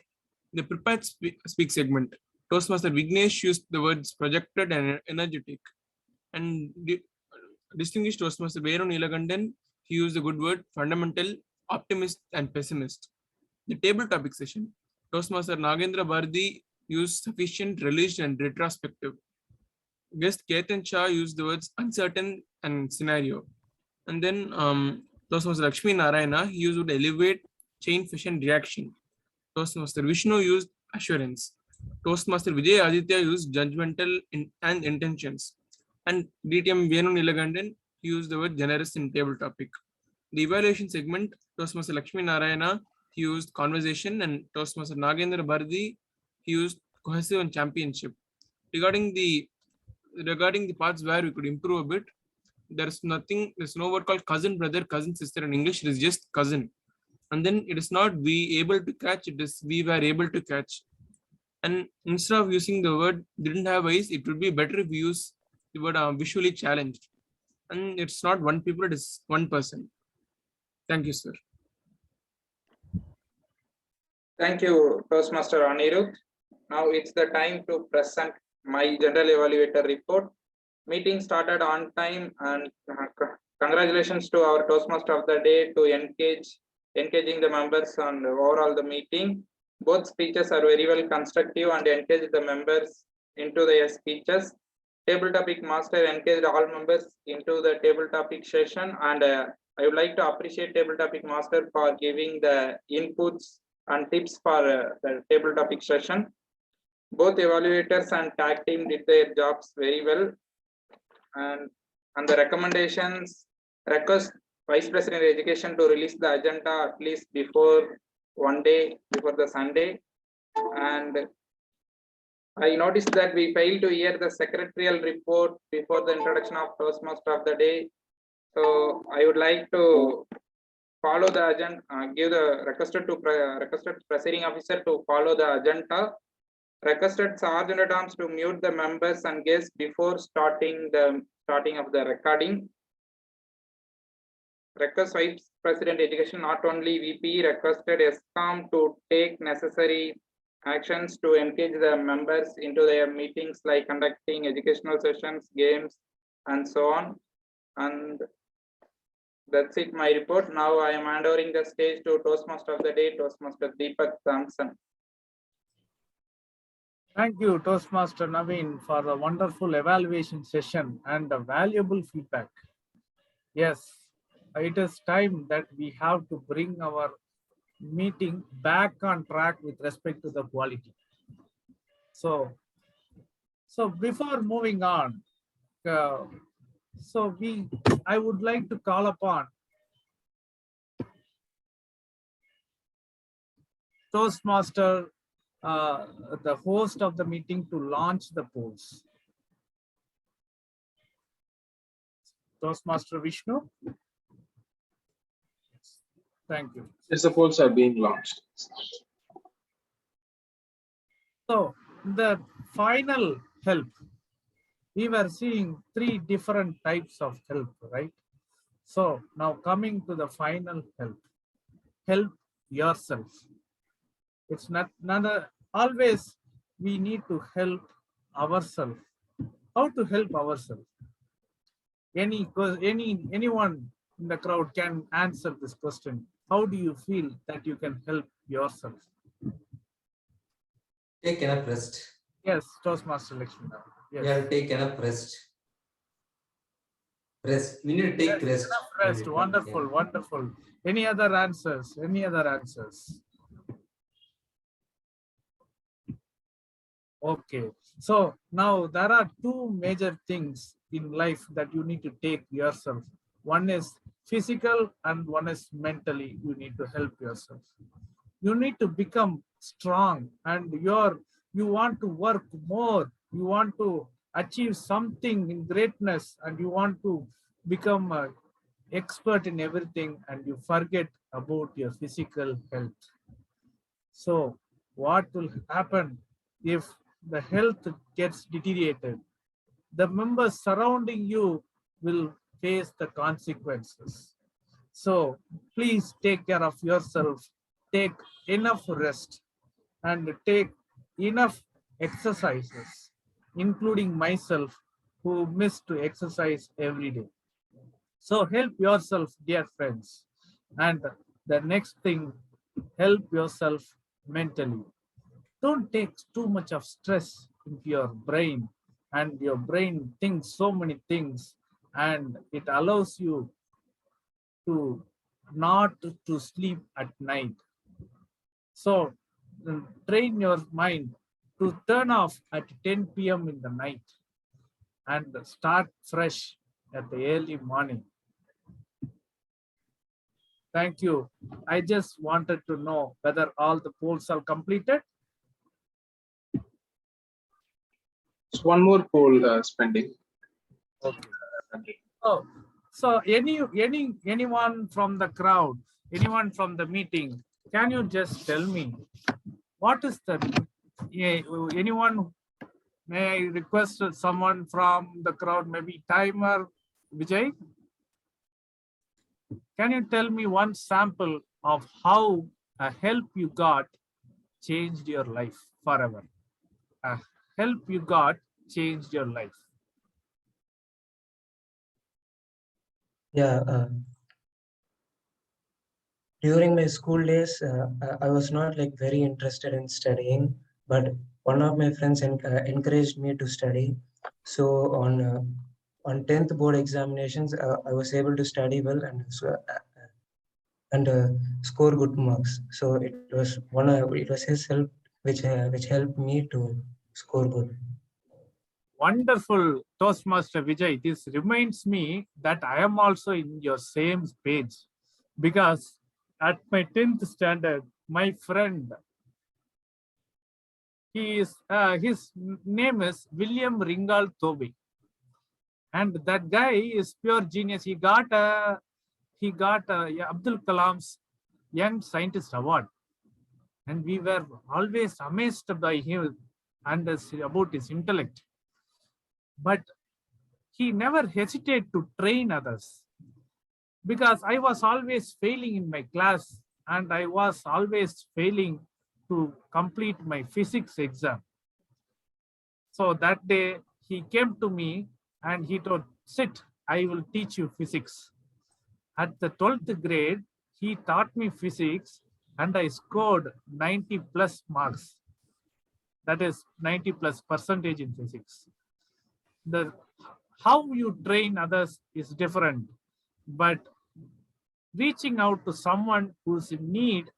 The prepared speak segment, Toastmaster Vignesh used the words projected and energetic. And the distinguished Toastmaster Venu Neelakandan, he used the good word fundamental, optimist and pessimist. The table topic session, Toastmaster Nagendra Bharati used sufficient, released and retrospective. Guest Ketan Shah used the words uncertain and scenario. And then Toastmaster Lakshmi Narayana, he used elevate, chain fission reaction. Toastmaster Vishnu used assurance. Toastmaster Vijay Aditya used judgmental and intentions. And DTM Venu Neelakandan used the word generous in table topic. The evaluation segment, Toastmaster Lakshmi Narayana, he used conversation, and Toastmaster Nagendra Bharati, he used cohesive and championship. Regarding the parts where we could improve a bit, there's no word called cousin brother, cousin sister in English. It is just cousin. And then it is not we able to catch, it is we were able to catch. And instead of using the word didn't have eyes, it would be better if we use the word visually challenged. And it's not one people, it is one person. Thank you, sir. Thank you, Toastmaster Anirudh. Now it's the time to present my general evaluator report. Meeting started on time, and congratulations to our Toastmaster of the day to engaging the members on overall the meeting. Both speeches are very well constructive and engage the members into their speeches. Table topic master engaged all members into the table topic session, and I would like to appreciate table topic master for giving the inputs and tips for the table topic session. Both evaluators and tag team did their jobs very well. And the recommendations, request Vice President of Education to release the agenda at least before one day before the Sunday. And I noticed that we failed to hear the secretarial report before the introduction of Toastmaster of the day. So I would like to follow the agenda, give the requested Presiding Officer to follow the agenda. Requested Sergeant at Arms to mute the members and guests before starting of the recording. Request Vice President Education, not only VP, requested ESCOM to take necessary actions to engage the members into their meetings, like conducting educational sessions, games, and so on. And that's it, my report. Now I am handing the stage to Toastmaster of the day, Toastmaster Deepak Thompson. Thank you, Toastmaster Naveen, for the wonderful evaluation session and the valuable feedback. Yes, it is time that we have to bring our meeting back on track with respect to the quality. So before moving on, I would like to call upon Toastmaster, the host of the meeting, to launch the polls. Toastmaster Vishnu. Thank you. Yes, the polls are being launched. So the final help, we were seeing 3 different types of help, right? So now coming to the final help yourself. It's not always we need to help ourselves. How to help ourselves? Anyone in the crowd can answer this question. How do you feel that you can help yourself? Take enough rest. Yes, Toastmaster Lakshmi. Yes. We have to take enough rest. Rest. We need to take rest. Enough rest. Wonderful, Yeah. wonderful. Any other answers? Any other answers? Okay. So now there are two major things in life that you need to take yourself. One is physical and one is mentally. You need to help yourself. You need to become strong and you want to work more. You want to achieve something in greatness and you want to become an expert in everything and you forget about your physical health. So what will happen if the health gets deteriorated? The members surrounding you will face the consequences. So please take care of yourself, take enough rest and take enough exercises, including myself who miss to exercise every day. So help yourself, dear friends. And the next thing, help yourself mentally. Don't take too much of stress into your brain, and your brain thinks so many things, and it allows you to not to sleep at night. So train your mind to turn off at 10 p.m. in the night and start fresh at the early morning. Thank you. I just wanted to know whether all the polls are completed. Just one more poll spending. Okay. Oh, so anyone from the crowd, anyone from the meeting, can you just tell me what is the anyone? May I request someone from the crowd, maybe Timer Vijay? Can you tell me one sample of how a help you got changed your life forever? A help you got changed your life. Yeah. During my school days, I was not like very interested in studying, but one of my friends encouraged me to study. So on 10th board examinations, I was able to study well and score good marks. So it was his help which helped me to score good. Wonderful, Toastmaster Vijay. This reminds me that I am also in your same page, because at my 10th standard, my friend, his name is William Ringal Toby, and that guy is pure genius. He got Abdul Kalam's Young Scientist Award, and we were always amazed by him and about his intellect. But he never hesitated to train others, because I was always failing in my class and I was always failing to complete my physics exam. So that day he came to me and he told, sit, I will teach you physics. At the 12th grade, he taught me physics and I scored 90 plus marks. That is 90 plus percentage in physics. How you train others is different, but reaching out to someone who's in need,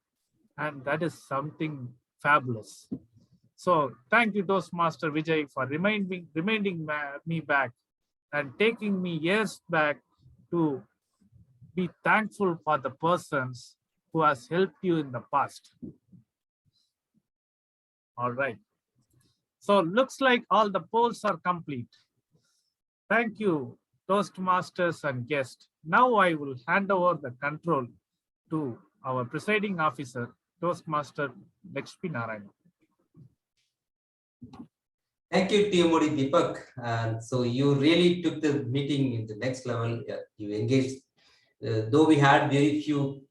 and that is something fabulous. So thank you, Toastmaster Vijay, for reminding me back and taking me years back to be thankful for the persons who has helped you in the past. All right. So looks like all the polls are complete. Thank you, Toastmasters and guests. Now I will hand over the control to our presiding officer, Toastmaster Lakshmi Narayana. Thank you, TMOD Deepak. And so you really took the meeting in the next level. You engaged, though we had very few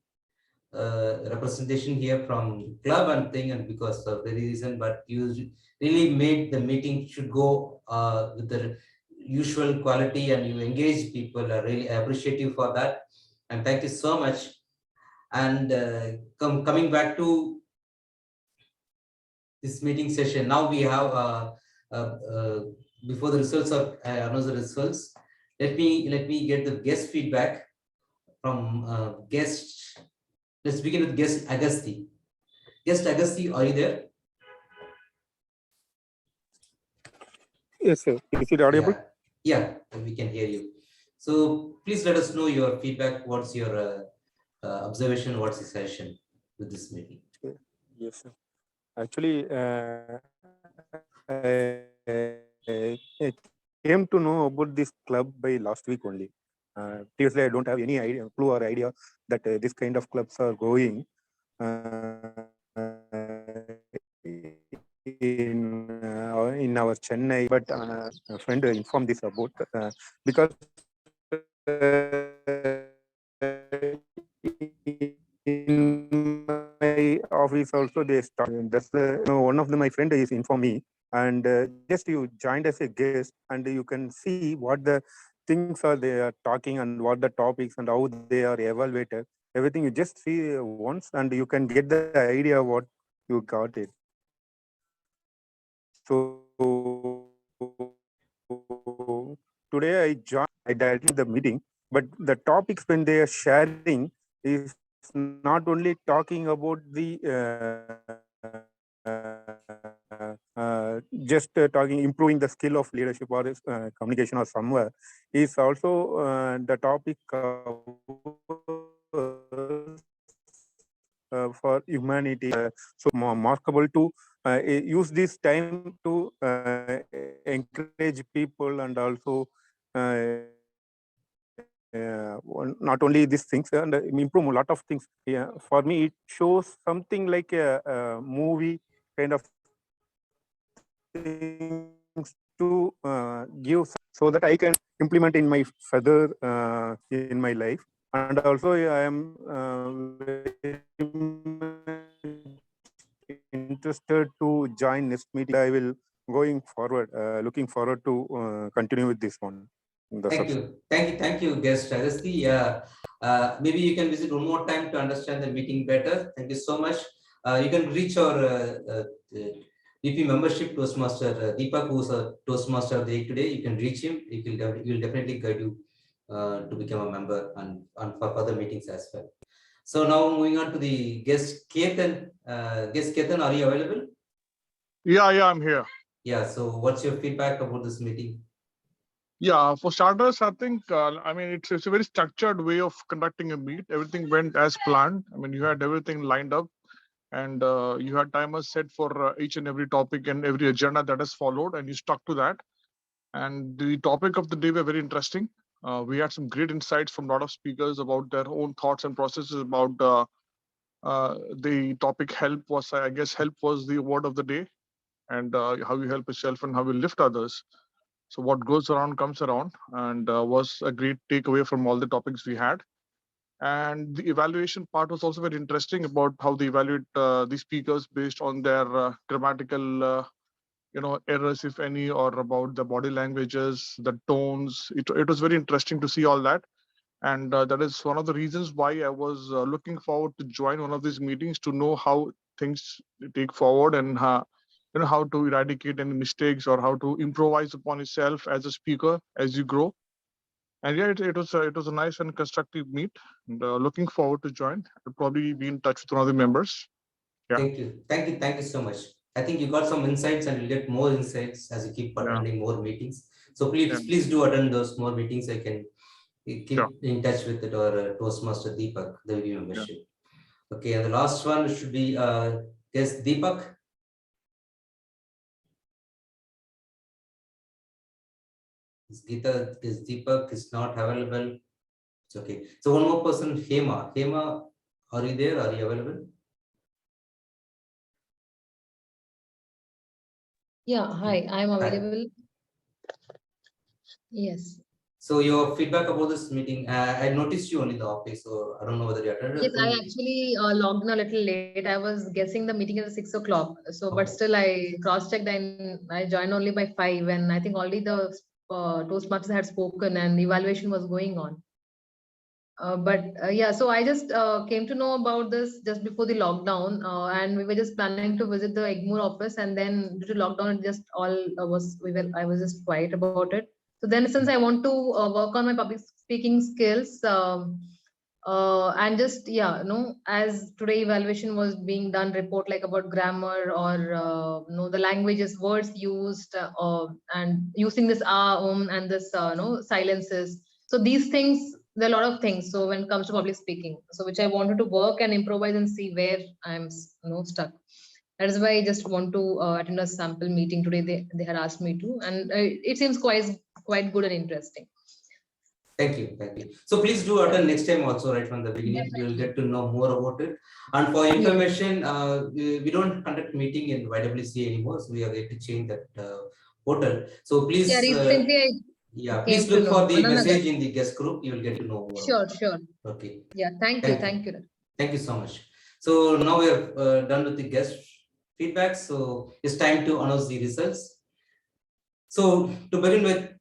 representation here from club and thing, and because of the reason, but you really made the meeting should go with the usual quality, and you engage people. I really appreciate you for that, and thank you so much. And coming back to this meeting session, now we have before the results are announce the results. Let me get the guest feedback from guest. Let's begin with guest Agasti. Guest Agasti, are you there? Yes, sir. Is it audible? Yeah, we can hear you. So please let us know your feedback. What's your observation? What's the session with this meeting? Yes, sir. Actually, I came to know about this club by last week only. Previously, I don't have any idea, clue or idea that this kind of clubs are going in our Chennai. But a friend informed this about because in my office also they start. That's one of my friend is informed me, and just you joined as a guest, and you can see what the things are they are talking and what the topics and how they are evaluated. Everything you just see once, and you can get the idea what you got it. So today I joined. I directly the meeting, but the topics when they are sharing is not only talking about the just talking improving the skill of leadership or communication or somewhere, is also the topic for humanity. So remarkable to use this time to encourage people, and also not only these things and improve a lot of things. Yeah, for me it shows something like a movie kind of things to give, so that I can implement in my further in my life. And also I am very interested to join next meeting. I will going forward, looking forward to continue with this one. Thank you, guest Agasti. Maybe you can visit one more time to understand the meeting better. Thank you so much. You can reach our VP membership Toastmaster Deepak, who's a Toastmaster of the day today. You can reach him. He will definitely guide you to become a member and for further meetings as well. So now moving on to the guest Ketan. Guest Ketan, are you available? Yeah, I'm here. Yeah. So what's your feedback about this meeting? Yeah, for starters, I think, I mean, it's a very structured way of conducting a meet. Everything went as planned. I mean, you had everything lined up, and you had timers set for each and every topic and every agenda that is followed, and you stuck to that. And the topic of the day were very interesting. We had some great insights from a lot of speakers about their own thoughts and processes about the topic. Help was, I guess, help was the word of the day, and how you help yourself and how you lift others. So what goes around comes around, and was a great takeaway from all the topics we had. And the evaluation part was also very interesting about how they evaluate the speakers based on their grammatical errors, if any, or about the body languages, the tones. It was very interesting to see all that. And that is one of the reasons why I was looking forward to join one of these meetings, to know how things take forward, and how to eradicate any mistakes, or how to improvise upon yourself as a speaker as you grow. And yeah, it was a nice and constructive meet, and looking forward to join. I'll probably be in touch with one of the members. Yeah. Thank you so much. I think you got some insights, and you'll get more insights as you keep attending more meetings. So please do attend those more meetings. I can keep in touch with it, or Toastmaster Deepak, the review membership. Okay, and the last one should be guest Deepak. Is Deepak is not available. It's okay. So one more person, Hema. Hema, are you there? Are you available? Yeah, hi, I'm available. Yes. So your feedback about this meeting, I noticed you only in the office, so I don't know whether you attended. Yes, I actually logged in a little late. I was guessing the meeting is 6 o'clock. So, but still I cross-checked and I joined only by 5. And I think already the Toastmasters had spoken and the evaluation was going on. Yeah, so I just came to know about this just before the lockdown, and we were just planning to visit the Egmore office, and then due to lockdown, it just all I was just quiet about it. So then, since I want to work on my public speaking skills, and just as today evaluation was being done, report like about grammar or the languages, words used, and using this and this silences. So these things, there are a lot of things. So when it comes to public speaking, so which I wanted to work and improvise and see where I'm stuck. That is why I just want to attend a sample meeting today. They had asked me to, and it seems quite good and interesting. Thank you, thank you. So please do attend next time also, right from the beginning. You will get to know more about it. And for information, we don't conduct meeting in YWC anymore, so we are going to change that portal. So please, please look for the message in the guest group. You will get to know more. Sure. Okay. Yeah, thank you. Thank you so much. So now we are done with the guest feedback. So it's time to announce the results. So to begin with,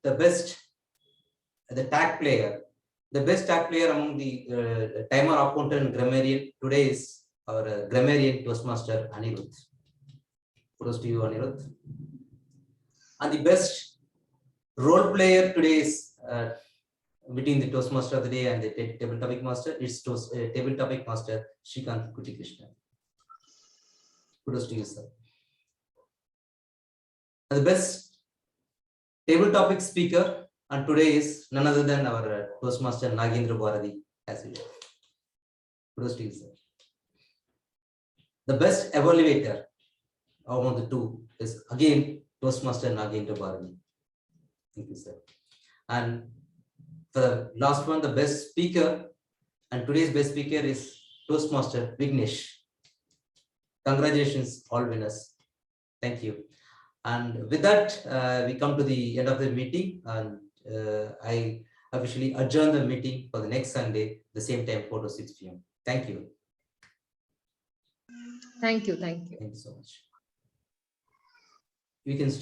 the tag player. The best tag player among the timer, accountant, grammarian today is our grammarian Toastmaster Anirudh. Kudos to you, Anirudh. And the best role player today is between the Toastmaster of the day and the table topic master. It's table topic master Shrikant Kutikrishna. Kudos to you, sir. And the best table topic speaker and today is none other than our Toastmaster Nagendra Bharati, as usual. Kudos to you, sir. The best evaluator among the two is again Toastmaster Nagendra Bharati. Thank you, sir. And for the last one, the best speaker, and today's best speaker is Toastmaster Vignesh. Congratulations, all winners. Thank you. And with that, we come to the end of the meeting, and I officially adjourn the meeting for the next Sunday, the same time, 4 to 6 p.m. Thank you. Thank you. Thank you so much. We can